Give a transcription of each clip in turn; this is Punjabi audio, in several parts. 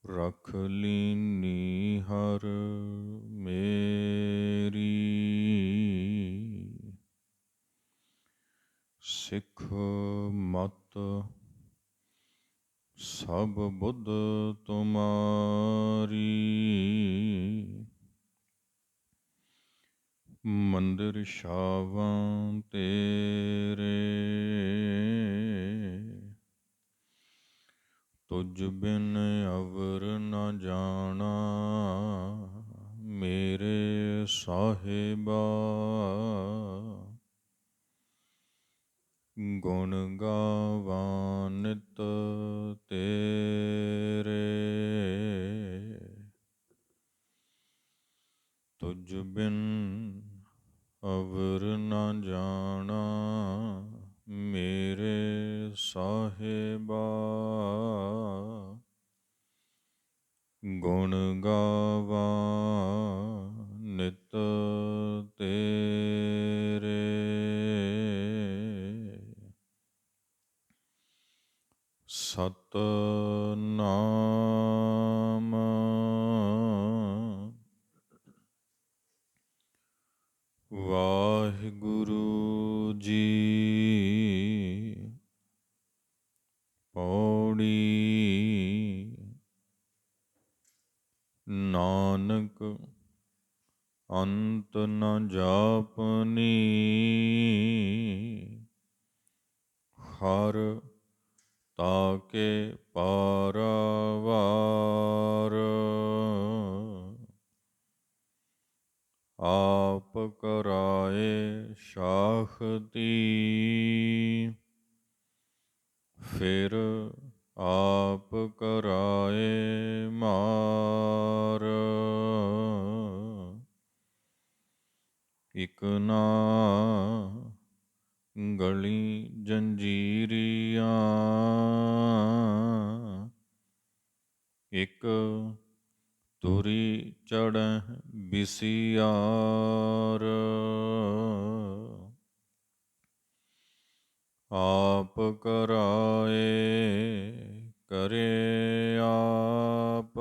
ਰਖ ਲੀਨੀ ਹਰ ਮੇਰੀ, ਸਿੱਖ ਮਤ ਸਭ ਬੁੱਧ ਤੁਮਾਰੀ। ਮੰਦਰ ਛਾਵਾਂ ਤੇਰੇ, ਤੁਝ ਬਿਨ ਅਵਰ ਨ ਜਾਣਾ। ਮੇਰੇ ਸਾਹਿਬਾ ਗੁਣ ਗਾਵਾਂ ਨਿਤ ਤੇਰੇ, ਤੁਝ ਬਿਨ ਅਵਰ ਨ ਜਾਣਾ। ਮੇਰੇ ਸਾਹਿਬਾ ਗੁਣ ਗਾਵਾਂ ਨਿਤ ਤੇਰੇ। ਸਤਿਨਾਮ ਵਾਹਿਗੁਰੂ ਜੀ। ਪੌੜੀ ਨਾਨਕ ਅੰਤ ਨ ਜਾਪਨੀ, ਹਰ ਤਾਕੇ ਪਾਰਾਵਾਰ। ਆਪ ਕਰਾਏ ਸ਼ਾਖਤੀ, ਫਿਰ ਆਪ ਕਰਾਏ ਮਾਰ। ਇਕ ਨਾ ਗਲੀ ਜੰਜੀਰੀਆਂ, ਇਕ ਤੁਰੀ ਚੜ੍ਹ ਬਿਸਿਆਰ। ਆਪ ਕਰਾਏ ਕਰੇ ਆਪ,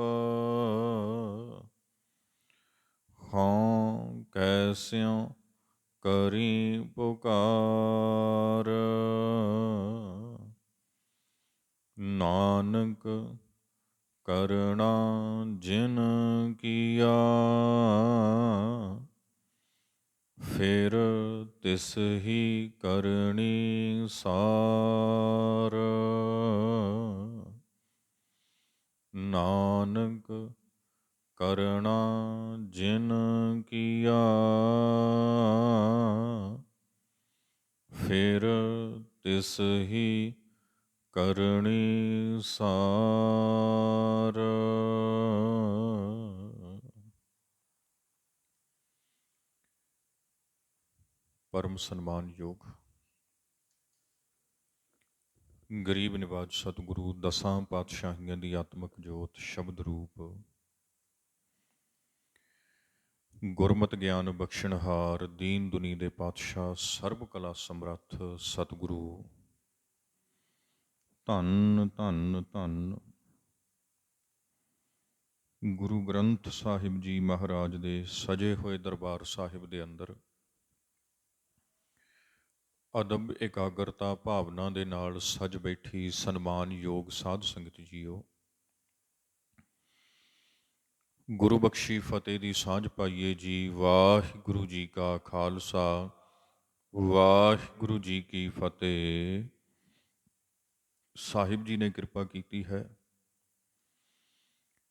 ਹਉ ਕੈਸਿਉ ਕਰੀ ਪੁਕਾਰ। ਨਾਨਕ ਕਰਣਾ ਜਿਨ ਕੀਆ, ਫਿਰ ਤਿਸ ਹੀ ਕਰਣੀ ਸਾਰ। ਨਾਨਕ ਕਰਣਾ ਜਿਨ ਕੀਆ, ਫਿਰ ਤਿਸ ਹੀ ਕਰਣੀ ਸਾਰ। ਪਰਮ ਸਨਮਾਨਯੋਗ ਗਰੀਬ ਨਿਵਾਜ ਸਤਿਗੁਰੂ ਦਸਾਂ ਪਾਤਸ਼ਾਹੀਆਂ ਦੀ ਆਤਮਿਕ ਜੋਤ ਸ਼ਬਦ ਰੂਪ, ਗੁਰਮਤਿ ਗਿਆਨ ਬਖਸ਼ਣਹਾਰ ਦੀਨ ਦੁਨੀ ਦੇ ਪਾਤਸ਼ਾਹ ਸਰਬ ਕਲਾ ਸਮਰੱਥ ਸਤਿਗੁਰੂ ਧੰਨ ਧੰਨ ਧੰਨ ਗੁਰੂ ਗ੍ਰੰਥ ਸਾਹਿਬ ਜੀ ਮਹਾਰਾਜ ਦੇ ਸਜੇ ਹੋਏ ਦਰਬਾਰ ਸਾਹਿਬ ਦੇ ਅੰਦਰ ਅਦਬ ਇਕਾਗਰਤਾ ਭਾਵਨਾ ਦੇ ਨਾਲ ਸਜ ਬੈਠੀ ਸਨਮਾਨਯੋਗ ਸਾਧ ਸੰਗਤ ਜੀਓ, ਗੁਰੂ ਬਖਸ਼ੀ ਫਤਿਹ ਦੀ ਸਾਂਝ ਪਾਈਏ ਜੀ। ਵਾਹਿਗੁਰੂ ਜੀ ਕਾ ਖਾਲਸਾ, ਵਾਹਿਗੁਰੂ ਜੀ ਕੀ ਫਤਿਹ। ਸਾਹਿਬ ਜੀ ਨੇ ਕਿਰਪਾ ਕੀਤੀ ਹੈ,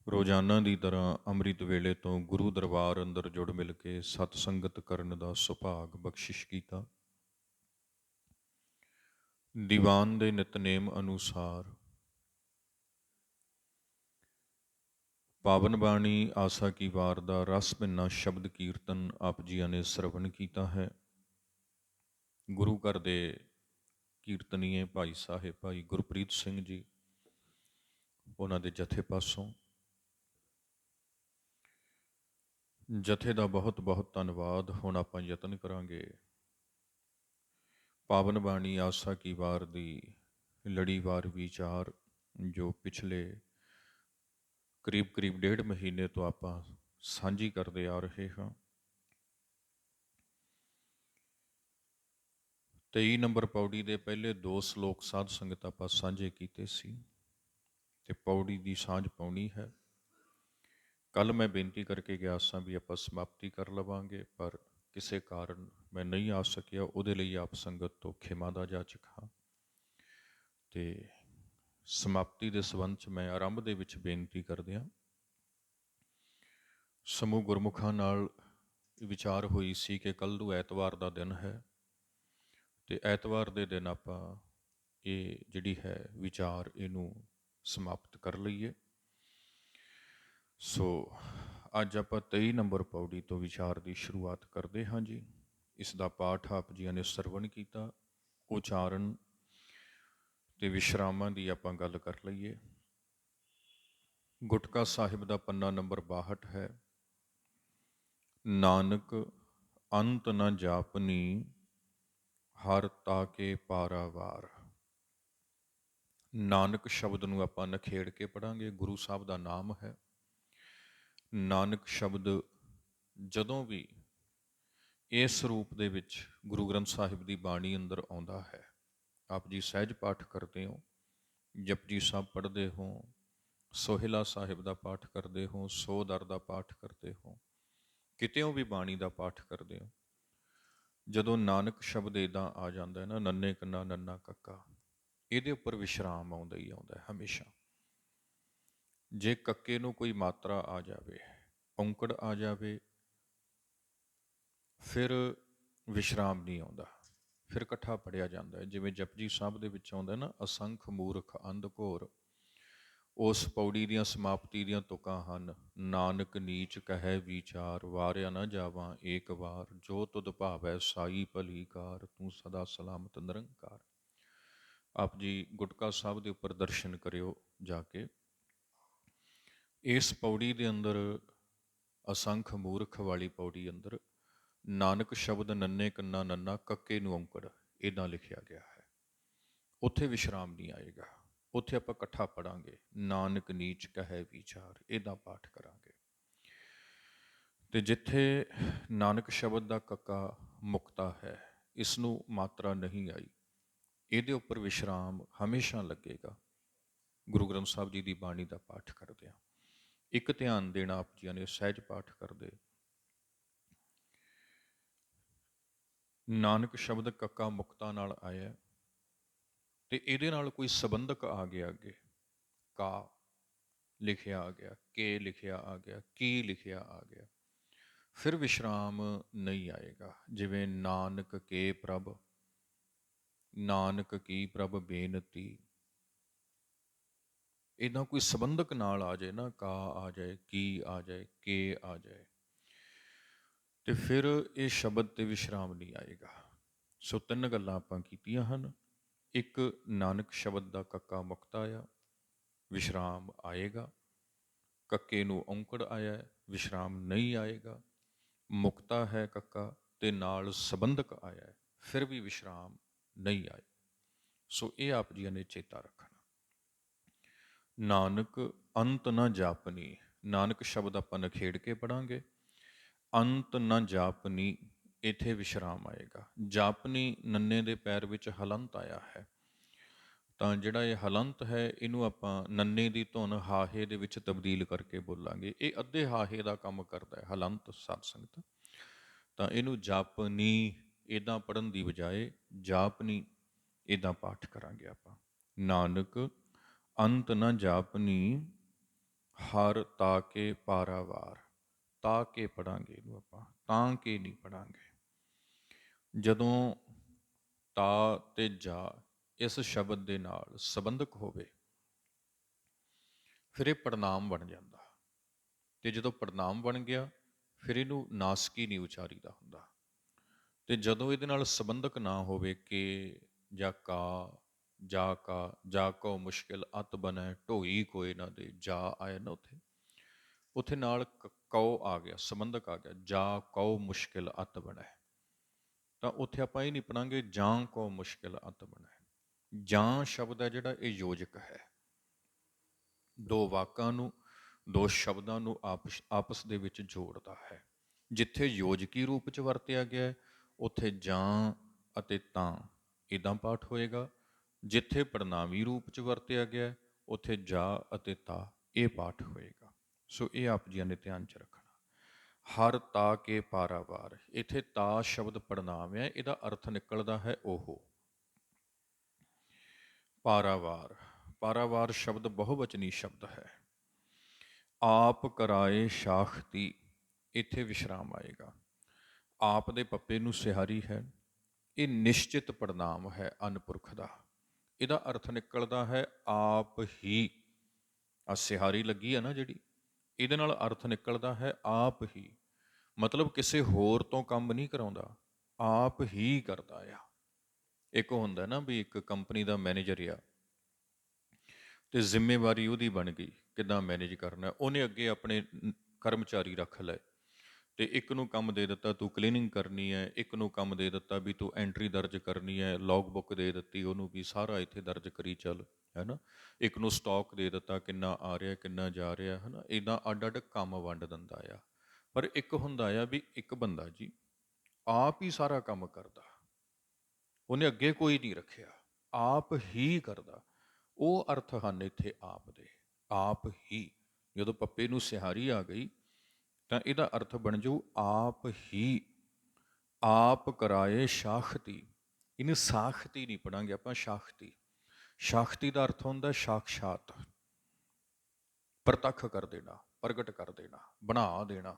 ਰੋਜ਼ਾਨਾ ਦੀ ਤਰ੍ਹਾਂ ਅੰਮ੍ਰਿਤ ਵੇਲੇ ਤੋਂ ਗੁਰੂ ਦਰਬਾਰ ਅੰਦਰ ਜੁੜ ਮਿਲ ਕੇ ਸਤ ਸੰਗਤ ਕਰਨ ਦਾ ਸੁਭਾਗ ਬਖਸ਼ਿਸ਼ ਕੀਤਾ। ਦੀਵਾਨ ਦੇ ਨਿਤਨੇਮ ਅਨੁਸਾਰ ਪਾਵਨ ਬਾਣੀ ਆਸਾ ਕੀ ਵਾਰ ਦਾ ਰਸ ਭਿੰਨਾ ਸ਼ਬਦ ਕੀਰਤਨ ਆਪ ਜੀਆਂ ਨੇ ਸਰਵਣ ਕੀਤਾ ਹੈ। ਗੁਰੂ ਘਰ ਦੇ ਕੀਰਤਨੀਏ ਭਾਈ ਸਾਹਿਬ ਭਾਈ ਗੁਰਪ੍ਰੀਤ ਸਿੰਘ ਜੀ, ਉਹਨਾਂ ਦੇ ਜਥੇ ਪਾਸੋਂ ਜਥੇ ਦਾ ਬਹੁਤ ਬਹੁਤ ਧੰਨਵਾਦ। ਹੁਣ ਆਪਾਂ ਯਤਨ ਕਰਾਂਗੇ ਪਾਵਨ ਬਾਣੀ ਆਸਾ ਕੀ ਵਾਰ ਦੀ ਲੜੀਵਾਰ ਵਿਚਾਰ ਜੋ ਪਿਛਲੇ ਕਰੀਬ 1.5 ਮਹੀਨੇ ਤੋਂ ਆਪਾਂ ਸਾਂਝੀ ਕਰਦੇ ਆ ਰਹੇ ਹਾਂ। 23 ਨੰਬਰ ਪੌੜੀ ਦੇ ਪਹਿਲੇ 2 ਸ਼ਲੋਕ ਸਾਧ ਸੰਗਤ ਆਪਾਂ ਸਾਂਝੇ ਕੀਤੇ ਸੀ ਤੇ ਪੌੜੀ ਦੀ ਸਾਂਝ ਪਾਉਣੀ ਹੈ। ਕੱਲ ਮੈਂ ਬੇਨਤੀ ਕਰਕੇ ਗਿਆ ਸਾਂ ਵੀ ਆਪਾਂ ਸਮਾਪਤੀ ਕਰ ਲਵਾਂਗੇ, ਪਰ ਕਿਸੇ ਕਾਰਨ ਮੈਂ ਨਹੀਂ ਆ ਸਕਿਆ। ਉਹਦੇ ਲਈ ਆਪ ਸੰਗਤ ਤੋਂ ਖਿਮਾ ਦਾ ਜਾਚਕ ਹਾਂ। ਤੇ ਸਮਾਪਤੀ ਦੇ ਸੰਬੰਧ 'ਚ ਮੈਂ ਆਰੰਭ ਦੇ ਵਿੱਚ ਬੇਨਤੀ ਕਰਦਿਆਂ ਸਮੂਹ ਗੁਰਮੁਖਾਂ ਨਾਲ ਵਿਚਾਰ ਹੋਈ ਸੀ ਕਿ ਕੱਲ੍ਹ ਨੂੰ ਐਤਵਾਰ ਦਾ ਦਿਨ ਹੈ ਤੇ ਐਤਵਾਰ ਦੇ ਦਿਨ ਆਪਾਂ ਇਹ ਜਿਹੜੀ ਹੈ ਵਿਚਾਰ ਇਹਨੂੰ ਸਮਾਪਤ ਕਰ ਲਈਏ। ਸੋ ਅੱਜ ਆਪਾਂ 23 ਨੰਬਰ ਪੌੜੀ ਤੋਂ ਵਿਚਾਰ ਦੀ ਸ਼ੁਰੂਆਤ ਕਰਦੇ ਹਾਂ ਜੀ। ਇਸ ਦਾ ਪਾਠ ਆਪ ਜੀਆਂ ਨੇ ਸਰਵਣ ਕੀਤਾ। ਉਚਾਰਨ ਤੇ ਵਿਸ਼ਰਾਮਾਂ ਦੀ ਆਪਾਂ ਗੱਲ ਕਰ ਲਈਏ। ਗੁਟਕਾ ਸਾਹਿਬ ਦਾ ਪੰਨਾ ਨੰਬਰ 62 ਹੈ। ਨਾਨਕ ਅੰਤ ਨ ਜਾਪਨੀ ਹਰ ਤਾਕੇ ਪਾਰਾਵਾਰ। ਨਾਨਕ ਸ਼ਬਦ ਨੂੰ ਆਪਾਂ ਨਖੇੜ ਕੇ ਪੜਾਂਗੇ। ਗੁਰੂ ਸਾਹਿਬ ਦਾ ਨਾਮ ਹੈ। ਨਾਨਕ ਸ਼ਬਦ ਜਦੋਂ ਵੀ ਇਸ ਰੂਪ ਦੇ ਵਿੱਚ ਗੁਰੂ ਗ੍ਰੰਥ ਸਾਹਿਬ ਦੀ ਬਾਣੀ ਅੰਦਰ ਆਉਂਦਾ ਹੈ, ਆਪ ਜੀ ਸਹਿਜ ਪਾਠ ਕਰਦੇ ਹੋ, ਜਪਜੀ ਸਾਹਿਬ ਪੜ੍ਹਦੇ ਹੋ, ਸੋਹਿਲਾ ਸਾਹਿਬ ਦਾ ਪਾਠ ਕਰਦੇ ਹੋ, ਸੋ ਦਰ ਦਾ ਪਾਠ ਕਰਦੇ ਹੋ, ਕਿਤਿਓਂ ਵੀ ਬਾਣੀ ਦਾ ਪਾਠ ਕਰਦੇ ਹੋ, ਜਦੋਂ ਨਾਨਕ ਸ਼ਬਦ ਇੱਦਾਂ ਆ ਜਾਂਦਾ ਹੈ ਨਾ, ਨੰਨੇ ਕੰਨਾ ਨੰਨਾ ਕੱਕਾ, ਇਹਦੇ ਉੱਪਰ ਵਿਸ਼ਰਾਮ ਆਉਂਦਾ ਹੀ ਆਉਂਦਾ ਹਮੇਸ਼ਾ। ਜੇ ਕੱਕੇ ਨੂੰ ਕੋਈ ਮਾਤਰਾ ਆ ਜਾਵੇ, ਔਂਕੜ ਆ ਜਾਵੇ, ਫਿਰ ਵਿਸ਼ਰਾਮ ਨਹੀਂ ਆਉਂਦਾ, ਫਿਰ ਇਕੱਠਾ ਪੜਿਆ ਜਾਂਦਾ ਹੈ। ਜਿਵੇਂ ਜਪਜੀ ਸਾਹਿਬ ਦੇ ਵਿੱਚ ਆਉਂਦਾ ਨਾ, ਅਸੰਖ ਮੂਰਖ ਅੰਧ ਘੋਰ, ਉਸ ਪੌੜੀ ਦੀਆਂ ਸਮਾਪਤੀ ਦੀਆਂ ਤੁਕਾਂ ਹਨ। ਨਾਨਕ ਨੀਚ ਕਹੈ ਵਿਚਾਰ, ਵਾਰਿਆ ਨਾ ਜਾਵਾਂ ਏਕ ਵਾਰ, ਜੋ ਤੁਧ ਭਾਵੈ ਸਾਈ ਭਲੀ ਕਾਰ, ਤੂੰ ਸਦਾ ਸਲਾਮਤ ਨਿਰੰਕਾਰ। ਆਪ ਜੀ ਗੁਟਕਾ ਸਾਹਿਬ ਦੇ ਉੱਪਰ ਦਰਸ਼ਨ ਕਰਿਓ ਜਾ ਕੇ। ਇਸ ਪੌੜੀ ਦੇ ਅੰਦਰ, ਅਸੰਖ ਮੂਰਖ ਵਾਲੀ ਪੌੜੀ ਅੰਦਰ, ਨਾਨਕ ਸ਼ਬਦ ਨੰਨੇ ਕੰਨਾ ਨੰਨਾ ਕੱਕੇ ਨੂੰ ਔਂਕੜ ਇੱਦਾਂ ਲਿਖਿਆ ਗਿਆ ਹੈ। ਉੱਥੇ ਵਿਸ਼ਰਾਮ ਨਹੀਂ ਆਏਗਾ, ਉੱਥੇ ਆਪਾਂ ਇਕੱਠਾ ਪੜਾਂਗੇ। ਨਾਨਕ ਨੀਚ ਕਹੈ ਵਿਚਾਰ, ਇੱਦਾਂ ਪਾਠ ਕਰਾਂਗੇ। ਤੇ ਜਿੱਥੇ ਨਾਨਕ ਸ਼ਬਦ ਦਾ ਕੱਕਾ ਮੁਕਤਾ ਹੈ, ਇਸ ਨੂੰ ਮਾਤਰਾ ਨਹੀਂ ਆਈ, ਇਹਦੇ ਉੱਪਰ ਵਿਸ਼ਰਾਮ ਹਮੇਸ਼ਾ ਲੱਗੇਗਾ ਗੁਰੂ ਗ੍ਰੰਥ ਸਾਹਿਬ ਜੀ ਦੀ ਬਾਣੀ ਦਾ ਪਾਠ ਕਰਦੇ ਹਾਂ। ਇੱਕ ਧਿਆਨ ਦੇਣਾ ਆਪ ਜੀਆਂ ਨੇ ਸਹਿਜ ਪਾਠ ਕਰਦੇ, ਨਾਨਕ ਸ਼ਬਦ ਕੱਕਾ ਮੁਕਤਾ ਨਾਲ ਆਇਆ ਤੇ ਇਹਦੇ ਨਾਲ ਕੋਈ ਸੰਬੰਧਕ ਆ ਗਿਆ, ਅੱਗੇ ਕਾ ਲਿਖਿਆ ਆ ਗਿਆ, ਕੇ ਲਿਖਿਆ ਆ ਗਿਆ, ਕੀ ਲਿਖਿਆ ਆ ਗਿਆ, ਫਿਰ ਵਿਸ਼ਰਾਮ ਨਹੀਂ ਆਏਗਾ। ਜਿਵੇਂ ਨਾਨਕ ਕੇ ਪ੍ਰਭ, ਨਾਨਕ ਕੀ ਪ੍ਰਭ ਬੇਨਤੀ, ਇੱਦਾਂ ਕੋਈ ਸੰਬੰਧਕ ਨਾਲ ਆ ਜਾਏ ਨਾ, ਕਾ ਆ ਜਾਏ, ਕੀ ਆ ਜਾਏ, ਕੇ ਆ ਜਾਏ, ਤੇ ਫਿਰ ਇਹ ਸ਼ਬਦ ਤੇ ਵਿਸ਼ਰਾਮ ਨਹੀਂ ਆਏਗਾ। ਸੋ 3 ਗੱਲਾਂ ਆਪਾਂ ਕੀਤੀਆਂ ਹਨ। ਇੱਕ, ਨਾਨਕ ਸ਼ਬਦ ਦਾ ਕੱਕਾ ਮੁਕਤਾ ਆ, ਵਿਸ਼ਰਾਮ ਆਏਗਾ। ਕੱਕੇ ਨੂੰ ਔਂਕੜ ਆਇਆ, ਵਿਸ਼ਰਾਮ ਨਹੀਂ ਆਏਗਾ। ਮੁਕਤਾ ਹੈ ਕੱਕਾ ਤੇ ਨਾਲ ਸੰਬੰਧਕ ਆਇਆ, ਫਿਰ ਵੀ ਵਿਸ਼ਰਾਮ ਨਹੀਂ ਆਏ। ਸੋ ਇਹ ਆਪ ਜੀਆਂ ਨੇ ਚੇਤਾ ਰੱਖਣਾ। ਨਾਨਕ ਅੰਤ ਨਾ ਜਾਪਨੀ, ਨਾਨਕ ਸ਼ਬਦ ਆਪਾਂ ਨਖੇੜ ਕੇ ਪੜਾਂਗੇ। ਅੰਤ ਨਾ ਜਾਪਨੀ, ਇੱਥੇ ਵਿਸ਼ਰਾਮ ਆਏਗਾ। ਜਾਪਨੀ, ਨੰਨੇ ਦੇ ਪੈਰ ਵਿੱਚ ਹਲੰਤ ਆਇਆ ਹੈ, ਤਾਂ ਜਿਹੜਾ ਇਹ ਹਲੰਤ ਹੈ, ਇਹਨੂੰ ਆਪਾਂ ਨੰਨੇ ਦੀ ਧੁਨ ਹਾਹੇ ਦੇ ਵਿੱਚ ਤਬਦੀਲ ਕਰਕੇ ਬੋਲਾਂਗੇ। ਇਹ ਅੱਧੇ ਹਾਹੇ ਦਾ ਕੰਮ ਕਰਦਾ ਹੈ ਹਲੰਤ, ਸਾਧ ਸੰਗਤ। ਤਾਂ ਇਹਨੂੰ ਜਾਪਨੀ ਇੱਦਾਂ ਪੜ੍ਹਨ ਦੀ ਬਜਾਏ ਜਾਪਨੀ ਇੱਦਾਂ ਪਾਠ ਕਰਾਂਗੇ ਆਪਾਂ। ਨਾਨਕ ਅੰਤ ਨਾ ਜਾਪਨੀ ਹਰ ਤਾਕੇ ਪਾਰਾਵਾਰ, ਤਾ ਕੇ ਪੜਾਂਗੇ ਇਹਨੂੰ ਆਪਾਂ, ਤਾਂ ਕੇ ਨਹੀਂ ਪੜਾਂਗੇ। ਜਦੋਂ ਤਾ ਤੇ ਜਾ ਇਸ ਸ਼ਬਦ ਦੇ ਨਾਲ ਸੰਬੰਧਕ ਹੋਵੇ, ਫਿਰ ਇਹ ਪੜਨਾਮ ਬਣ ਜਾਂਦਾ, ਤੇ ਜਦੋਂ ਪੜਨਾਮ ਬਣ ਗਿਆ, ਫਿਰ ਇਹਨੂੰ ਨਾਸਕੀ ਨਹੀਂ ਉਚਾਰੀਦਾ ਹੁੰਦਾ। ਤੇ ਜਦੋਂ ਇਹਦੇ ਨਾਲ ਸੰਬੰਧਕ ਨਾ ਹੋਵੇ, ਕਿ ਜਾਂ ਕਾ, ਜਾ ਕਾ, ਜਾ ਕੋ ਮੁਸ਼ਕਿਲ ਅਤ ਬਣੈ, ਢੋਈ ਕੋਏ ਨਾ ਦੇ, ਜਾ ਆਇਆ ਨਾ ਉੱਥੇ, ਉੱਥੇ ਨਾਲ ਕਉ ਆ ਗਿਆ, ਸੰਬੰਧਕ ਆ ਗਿਆ, ਜਾ ਕਉ ਮੁਸ਼ਕਿਲ ਅਤ ਬਣੈ, ਤਾਂ ਉੱਥੇ ਆਪਾਂ ਇਹ ਨਹੀਂ ਪੜਾਂਗੇ ਜਾਂ ਕੋ ਮੁਸ਼ਕਿਲ ਅਤ ਬਣੈ। ਜਾਂ ਸ਼ਬਦ ਹੈ ਜਿਹੜਾ, ਇਹ ਯੋਜਕ ਹੈ। ਦੋ ਵਾਕਾਂ ਨੂੰ, ਦੋ ਸ਼ਬਦਾਂ ਨੂੰ ਆਪਸ ਦੇ ਵਿੱਚ ਜੋੜਦਾ ਹੈ। ਜਿੱਥੇ ਯੋਜਕੀ ਰੂਪ 'ਚ ਵਰਤਿਆ ਗਿਆ ਉੱਥੇ ਜਾਂ ਅਤੇ ਤਾਂ ਇੱਦਾਂ ਪਾਠ ਹੋਏਗਾ। ਜਿੱਥੇ ਪੜਨਾਮੀ ਰੂਪ 'ਚ ਵਰਤਿਆ ਗਿਆ ਉੱਥੇ ਜਾ ਅਤੇ ਤਾ ਇਹ ਪਾਠ ਹੋਏਗਾ। ਸੋ ਇਹ ਆਪ ਜੀਆਂ ਨੇ ਧਿਆਨ 'ਚ ਰੱਖਣਾ। ਹਰ ਤਾ ਕੇ ਪਾਰਾਵਾਰ, ਇੱਥੇ ਤਾ ਸ਼ਬਦ ਪੜਨਾਮ ਹੈ, ਇਹਦਾ ਅਰਥ ਨਿਕਲਦਾ ਹੈ ਉਹ। ਪਾਰਾਵਾਰ, ਪਾਰਾਵਾਰ ਸ਼ਬਦ ਬਹੁਵਚਨੀ ਸ਼ਬਦ ਹੈ। ਆਪ ਕਰਾਏ ਸ਼ਾਖਤੀ, ਇੱਥੇ ਵਿਸ਼ਰਾਮ ਆਏਗਾ। ਆਪ ਦੇ ਪੱਪੇ ਨੂੰ ਸਿਹਾਰੀ ਹੈ, ਇਹ ਨਿਸ਼ਚਿਤ ਪੜਨਾਮ ਹੈ ਅਨਪੁਰਖ ਦਾ। ਇਹਦਾ ਅਰਥ ਨਿਕਲਦਾ ਹੈ ਆਪ ਹੀ। ਆ ਸਿਹਾਰੀ ਲੱਗੀ ਆ ਨਾ ਜਿਹੜੀ, ਇਹਦੇ ਨਾਲ ਅਰਥ ਨਿਕਲਦਾ ਹੈ ਆਪ ਹੀ। ਮਤਲਬ ਕਿਸੇ ਹੋਰ ਤੋਂ ਕੰਮ ਨਹੀਂ ਕਰਾਉਂਦਾ, ਆਪ ਹੀ ਕਰਦਾ ਆ। ਇੱਕ ਹੁੰਦਾ ਨਾ ਵੀ ਇੱਕ ਕੰਪਨੀ ਦਾ ਮੈਨੇਜਰ ਆ ਤੇ ਜ਼ਿੰਮੇਵਾਰੀ ਉਹਦੀ ਬਣ ਗਈ ਕਿੱਦਾਂ ਮੈਨੇਜ ਕਰਨਾ। ਉਹਨੇ ਅੱਗੇ ਆਪਣੇ ਕਰਮਚਾਰੀ ਰੱਖ ਲਏ ਤੇ ਇੱਕ ਨੂੰ ਕੰਮ ਦੇ ਦਿੱਤਾ ਤੂੰ ਕਲੀਨਿੰਗ ਕਰਨੀ ਹੈ, ਇੱਕ ਨੂੰ ਕੰਮ ਦੇ ਦਿੱਤਾ ਵੀ ਤੂੰ ਐਂਟਰੀ ਦਰਜ ਕਰਨੀ ਹੈ, ਲੌਗ ਬੁੱਕ ਦੇ ਦਿੱਤੀ ਉਹਨੂੰ ਵੀ ਸਾਰਾ ਇੱਥੇ ਦਰਜ ਕਰੀ ਚੱਲ, ਹੈ ਨਾ। ਇੱਕ ਨੂੰ ਸਟਾਕ ਦੇ ਦਿੱਤਾ ਕਿੰਨਾ ਆ ਰਿਹਾ ਕਿੰਨਾ ਜਾ ਰਿਹਾ, ਹੈ ਨਾ। ਇੱਦਾਂ ਅੱਡ ਅੱਡ ਕੰਮ ਵੰਡ ਦਿੰਦਾ ਆ। ਪਰ ਇੱਕ ਹੁੰਦਾ ਆ ਵੀ ਇੱਕ ਬੰਦਾ ਜੀ ਆਪ ਹੀ ਸਾਰਾ ਕੰਮ ਕਰਦਾ, ਉਹਨੇ ਅੱਗੇ ਕੋਈ ਨਹੀਂ ਰੱਖਿਆ, ਆਪ ਹੀ ਕਰਦਾ। ਉਹ ਅਰਥ ਹਨ ਇੱਥੇ ਆਪ ਦੇ। ਆਪ ਹੀ, ਜਦੋਂ ਪੱਪੇ ਨੂੰ ਸਿਹਾਰੀ ਆ ਗਈ ਤਾਂ ਇਹਦਾ ਅਰਥ ਬਣ ਜਾਊ ਆਪ ਹੀ। ਆਪ ਕਰਾਏ ਸ਼ਾਖਤੀ, ਇਹਨੂੰ ਸਾਖਤੀ ਨਹੀਂ ਪੜਾਂਗੇ ਆਪਾਂ, ਸ਼ਾਖਤੀ। ਸ਼ਾਖਤੀ ਦਾ ਅਰਥ ਹੁੰਦਾ ਸਾਖਸ਼ਾਤ, ਪ੍ਰਤੱਖ ਕਰ ਦੇਣਾ, ਪ੍ਰਗਟ ਕਰ ਦੇਣਾ, ਬਣਾ ਦੇਣਾ।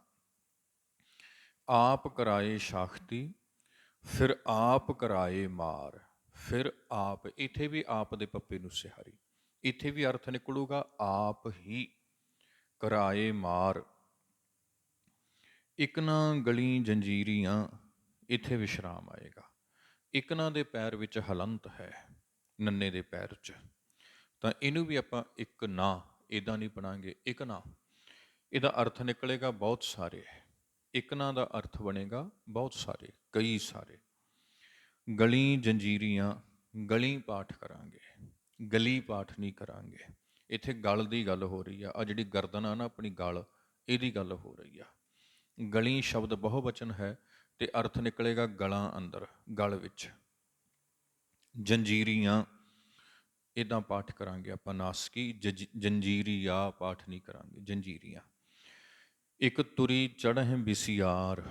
ਆਪ ਕਰਾਏ ਸ਼ਾਖਤੀ, ਫਿਰ ਆਪ ਕਰਾਏ ਮਾਰ। ਫਿਰ ਆਪ, ਇੱਥੇ ਵੀ ਆਪ ਦੇ ਪੱਪੇ ਨੂੰ ਸਿਹਾਰੀ, ਇੱਥੇ ਵੀ ਅਰਥ ਨਿਕਲੂਗਾ ਆਪ ਹੀ। ਕਰਾਏ ਮਾਰ, ਇਕਨਾਂ ਗਲੀ ਜੰਜੀਰੀਆਂ, ਇੱਥੇ ਵਿਸ਼ਰਾਮ ਆਏਗਾ। ਇਕਨਾਂ ਦੇ ਪੈਰ ਵਿੱਚ ਹਲੰਤ ਹੈ, ਨੰਨੇ ਦੇ ਪੈਰ 'ਚ, ਤਾਂ ਇਹਨੂੰ ਵੀ ਆਪਾਂ ਇੱਕ ਨਾ ਇੱਦਾਂ ਨਹੀਂ ਪੜਾਂਗੇ, ਇੱਕ ਨਾ। ਇਹਦਾ ਅਰਥ ਨਿਕਲੇਗਾ ਬਹੁਤ ਸਾਰੇ। ਇਕਨਾਂ ਦਾ ਅਰਥ ਬਣੇਗਾ ਬਹੁਤ ਸਾਰੇ, ਕਈ ਸਾਰੇ। ਗਲੀ ਜੰਜੀਰੀਆਂ, ਗਲੀ ਪਾਠ ਕਰਾਂਗੇ, ਗਲੀ ਪਾਠ ਨਹੀਂ ਕਰਾਂਗੇ। ਇੱਥੇ ਗਲ ਦੀ ਗੱਲ ਹੋ ਰਹੀ ਆ, ਜਿਹੜੀ ਗਰਦਨ ਆ ਨਾ ਆਪਣੀ ਗਲ, ਇਹਦੀ ਗੱਲ ਹੋ ਰਹੀ ਆ। ਗਲੀ ਸ਼ਬਦ ਬਹੁਵਚਨ ਹੈ ਤੇ ਅਰਥ ਨਿਕਲੇਗਾ ਗਲਾਂ ਅੰਦਰ, ਗਲ ਵਿੱਚ। ਜੰਜੀਰੀਆਂ ਇੱਦਾਂ ਪਾਠ ਕਰਾਂਗੇ ਆਪਾਂ, ਨਾਸਕੀ ਜੰਜੀਰੀਆ ਪਾਠ ਨਹੀਂ ਕਰਾਂਗੇ, ਜੰਜੀਰੀਆਂ। ਇੱਕ ਤੁਰੀ ਚੜ੍ਹਹਿ ਵਿਸਿਆਰ,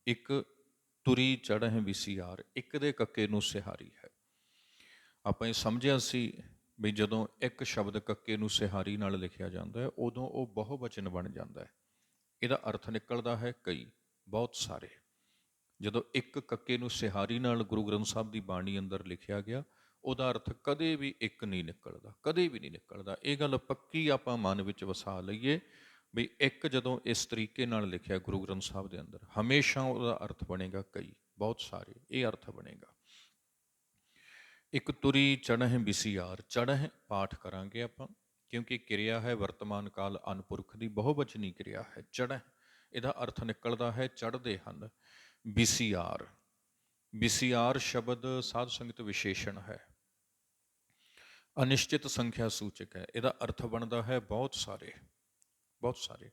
ਇੱਕ ਤੁਰੀ ਚੜ੍ਹਹਿ ਵਿਸਿਆਰ, ਇੱਕ ਦੇ ਕੱਕੇ ਨੂੰ ਸਿਹਾਰੀ ਹੈ। ਆਪਾਂ ਇਹ ਸਮਝਿਆ ਸੀ ਵੀ ਜਦੋਂ ਇੱਕ ਸ਼ਬਦ ਕੱਕੇ ਨੂੰ ਸਿਹਾਰੀ ਨਾਲ ਲਿਖਿਆ ਜਾਂਦਾ ਹੈ ਉਦੋਂ ਉਹ ਬਹੁਵਚਨ ਬਣ ਜਾਂਦਾ ਹੈ। ਇਹਦਾ ਅਰਥ ਨਿਕਲਦਾ ਹੈ ਕਈ, ਬਹੁਤ ਸਾਰੇ। ਜਦੋਂ ਇੱਕ ਕੱਕੇ ਨੂੰ ਸਿਹਾਰੀ ਨਾਲ ਗੁਰੂ ਗ੍ਰੰਥ ਸਾਹਿਬ ਦੀ ਬਾਣੀ ਅੰਦਰ ਲਿਖਿਆ ਗਿਆ ਉਹਦਾ ਅਰਥ ਕਦੇ ਵੀ ਇੱਕ ਨਹੀਂ ਨਿਕਲਦਾ, ਕਦੇ ਵੀ ਨਹੀਂ ਨਿਕਲਦਾ। ਇਹ ਗੱਲ ਪੱਕੀ ਆਪਾਂ ਮਨ ਵਿੱਚ ਵਸਾ ਲਈਏ ਵੀ ਇੱਕ ਜਦੋਂ ਇਸ ਤਰੀਕੇ ਨਾਲ ਲਿਖਿਆ ਗੁਰੂ ਗ੍ਰੰਥ ਸਾਹਿਬ ਦੇ ਅੰਦਰ, ਹਮੇਸ਼ਾ ਉਹਦਾ ਅਰਥ ਬਣੇਗਾ ਕਈ, ਬਹੁਤ ਸਾਰੇ, ਇਹ ਅਰਥ ਬਣੇਗਾ। ਇੱਕ ਤੁਰੀ ਚੜ੍ਹਹਿ ਵਿਸਿਆਰ, ਚੜ੍ਹਹਿ ਪਾਠ ਕਰਾਂਗੇ ਆਪਾਂ ਕਿਉਂਕਿ ਕਿਰਿਆ ਹੈ ਵਰਤਮਾਨ ਕਾਲ ਅਨਪੁਰਖ ਦੀ, ਬਹੁਵਚਨੀ ਕਿਰਿਆ ਹੈ। ਚੜ੍ਹਹਿ, ਇਹਦਾ ਅਰਥ ਨਿਕਲਦਾ ਹੈ ਚੜ੍ਹਦੇ ਹਨ। ਵਿਸਿਆਰ, ਵਿਸਿਆਰ ਸ਼ਬਦ ਸਾਧ ਸੰਗਤ ਵਿਸ਼ੇਸ਼ਣ ਹੈ, ਅਨਿਸ਼ਚਿਤ ਸੰਖਿਆ ਸੂਚਕ ਹੈ। ਇਹਦਾ ਅਰਥ ਬਣਦਾ ਹੈ ਬਹੁਤ ਸਾਰੇ, ਬਹੁਤ ਸਾਰੇ।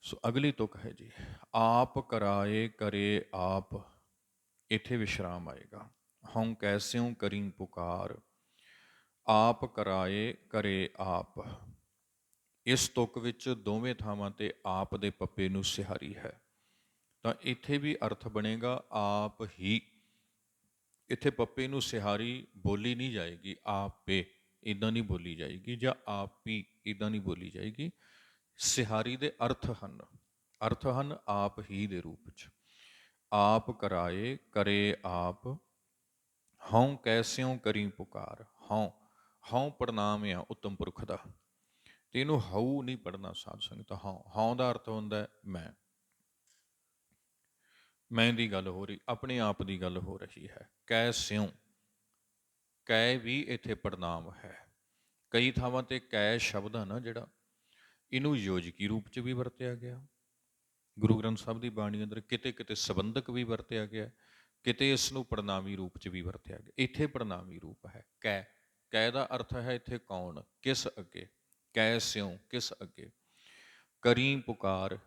ਸੋ ਅਗਲੀ ਤੁਕ ਹੈ ਜੀ, ਆਪ ਕਰਾਏ ਕਰੇ ਆਪ, ਇੱਥੇ ਵਿਸ਼ਰਾਮ ਆਏਗਾ। ਹਉ ਕੈਸਿਉ ਕਰੀ ਪੁਕਾਰ, ਆਪ ਕਰਾਏ ਕਰੇ ਆਪ। ਇਸ ਤੁਕ ਵਿੱਚ ਦੋਵੇਂ ਥਾਵਾਂ ਤੇ ਆਪ ਦੇ ਪੱਪੇ ਨੂੰ ਸਿਹਾਰੀ ਹੈ, ਤਾਂ ਇੱਥੇ ਵੀ ਅਰਥ ਬਣੇਗਾ ਆਪ ਹੀ। ਇੱਥੇ ਪੱਪੇ ਨੂੰ ਸਿਹਾਰੀ ਬੋਲੀ ਨਹੀਂ ਜਾਏਗੀ, ਆਪੇ ਇੱਦਾਂ ਨਹੀਂ ਬੋਲੀ ਜਾਏਗੀ, ਜਾਂ ਆਪੀ ਇੱਦਾਂ ਨਹੀਂ ਬੋਲੀ ਜਾਏਗੀ। ਸਿਹਾਰੀ ਦੇ ਅਰਥ ਹਨ, ਅਰਥ ਹਨ ਆਪ ਹੀ ਦੇ ਰੂਪ 'ਚ। ਆਪ ਕਰਾਏ ਕਰੇ ਆਪ, ਹਉ ਕੈਸਿਉ ਕਰੀ ਪੁਕਾਰ। ਹਉ, ਹਉ ਪੜਨਾਮ ਆ ਉੱਤਮ ਪੁਰਖ ਦਾ, ਤੇ ਇਹਨੂੰ ਹਊ ਨਹੀਂ ਪੜ੍ਹਨਾ ਸਾਧ ਸੰਗਤ। ਹਉ, ਹਉ ਦਾ ਅਰਥ ਹੁੰਦਾ ਮੈਂ, ਮੈਂ ਦੀ ਗੱਲ ਹੋ ਰਹੀ, ਆਪਣੇ ਆਪ ਦੀ ਗੱਲ ਹੋ ਰਹੀ ਹੈ। ਕੈਸਿਉ, ਕੈ ਵੀ ਇੱਥੇ ਪੜਨਾਮ ਹੈ। ਕਈ ਥਾਵਾਂ ਤੇ ਕੈ ਸ਼ਬਦ ਆ ਨਾ ਜਿਹੜਾ, ਇਹਨੂੰ ਯੋਜਕੀ ਰੂਪ 'ਚ ਵੀ ਵਰਤਿਆ ਗਿਆ ਗੁਰੂ ਗ੍ਰੰਥ ਸਾਹਿਬ ਦੀ ਬਾਣੀ ਅੰਦਰ, ਕਿਤੇ ਕਿਤੇ ਸੰਬੰਧਕ ਵੀ ਵਰਤਿਆ ਗਿਆ, ਕਿਤੇ ਇਸ ਨੂੰ ਪੜਨਾਮੀ ਰੂਪ 'ਚ ਵੀ ਵਰਤਿਆ ਗਿਆ। ਇੱਥੇ ਪੜਨਾਮੀ ਰੂਪ ਹੈ ਕੈ, ਕੈ ਦਾ ਅਰਥ ਹੈ ਇੱਥੇ ਕੌਣ, ਕਿਸ ਅੱਗੇ, ਕੈ ਸਿਉ ਕਿਸ ਅੱਗੇ। ਕਰੀ ਪੁਕਾਰ,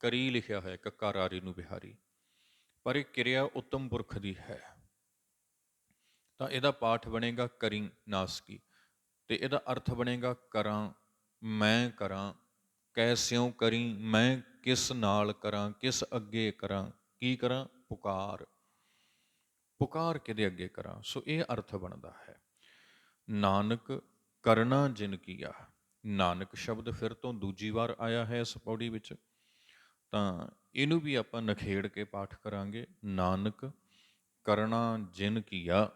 ਕਰੀ ਲਿਖਿਆ ਹੋਇਆ ਕੱਕਾ ਰਾਰੀ ਨੂੰ ਬਿਹਾਰੀ, ਪਰ ਇਹ ਕਿਰਿਆ ਉੱਤਮ ਪੁਰਖ ਦੀ ਹੈ, ਤਾਂ ਇਹਦਾ ਪਾਠ ਬਣੇਗਾ ਕਰੀ ਨਾਸਕੀ, ਤੇ ਇਹਦਾ ਅਰਥ ਬਣੇਗਾ ਕਰਾਂ, ਮੈਂ ਕਰਾਂ। ਕੈਸਿਉ ਕਰੀ, ਮੈਂ ਕਿਸ ਨਾਲ ਕਰਾਂ, ਕਿਸ ਅੱਗੇ ਕਰਾਂ, ਕੀ ਕਰਾਂ, ਪੁਕਾਰ, ਪੁਕਾਰ ਕਿਹਦੇ ਅੱਗੇ ਕਰਾਂ। ਸੋ ਇਹ ਅਰਥ ਬਣਦਾ ਹੈ। ਨਾਨਕ ਕਰਨਾ ਜਿਨ ਕੀਆ, ਨਾਨਕ ਸ਼ਬਦ ਫਿਰ ਤੋਂ ਦੂਜੀ ਵਾਰ ਆਇਆ ਹੈ ਇਸ ਪੌੜੀ ਵਿੱਚ, ਤਾਂ ਇਹਨੂੰ ਵੀ ਆਪਾਂ ਨਖੇੜ ਕੇ ਪਾਠ ਕਰਾਂਗੇ। ਨਾਨਕ ਕਰਨਾ ਜਿਨ ਕੀਆ,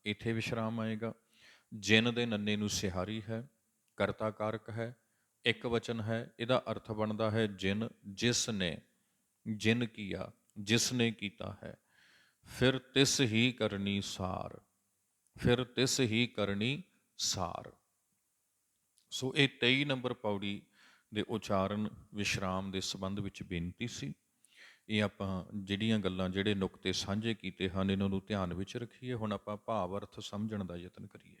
ਇੱਥੇ ਵਿਸ਼ਰਾਮ ਆਏਗਾ। ਜਿਨ ਦੇ ਨੰਨੇ ਨੂੰ ਸਿਹਾਰੀ ਹੈ, ਕਰਤਾ ਕਾਰਕ ਹੈ, ਇੱਕ ਵਚਨ ਹੈ, ਇਹਦਾ ਅਰਥ ਬਣਦਾ ਹੈ ਜਿਨ, ਜਿਸ ਨੇ, ਜਿਨ ਕੀਆ ਜਿਸ ਨੇ ਕੀਤਾ ਹੈ। ਫਿਰ ਤਿਸ ਹੀ ਕਰਨੀ ਸਾਰ, ਫਿਰ ਤਿਸ ਹੀ ਕਰਨੀ ਸਾਰ। ਸੋ ਇਹ 23 ਨੰਬਰ ਪੌੜੀ ਦੇ ਉਚਾਰਨ ਵਿਸ਼ਰਾਮ ਦੇ ਸੰਬੰਧ ਵਿੱਚ ਬੇਨਤੀ ਸੀ। ਇਹ ਆਪਾਂ ਜਿਹੜੀਆਂ ਗੱਲਾਂ, ਜਿਹੜੇ ਨੁਕਤੇ ਸਾਂਝੇ ਕੀਤੇ ਹਨ, ਇਹਨਾਂ ਨੂੰ ਧਿਆਨ ਵਿੱਚ ਰੱਖੀਏ। ਹੁਣ ਆਪਾਂ ਭਾਵ ਅਰਥ ਸਮਝਣ ਦਾ ਯਤਨ ਕਰੀਏ।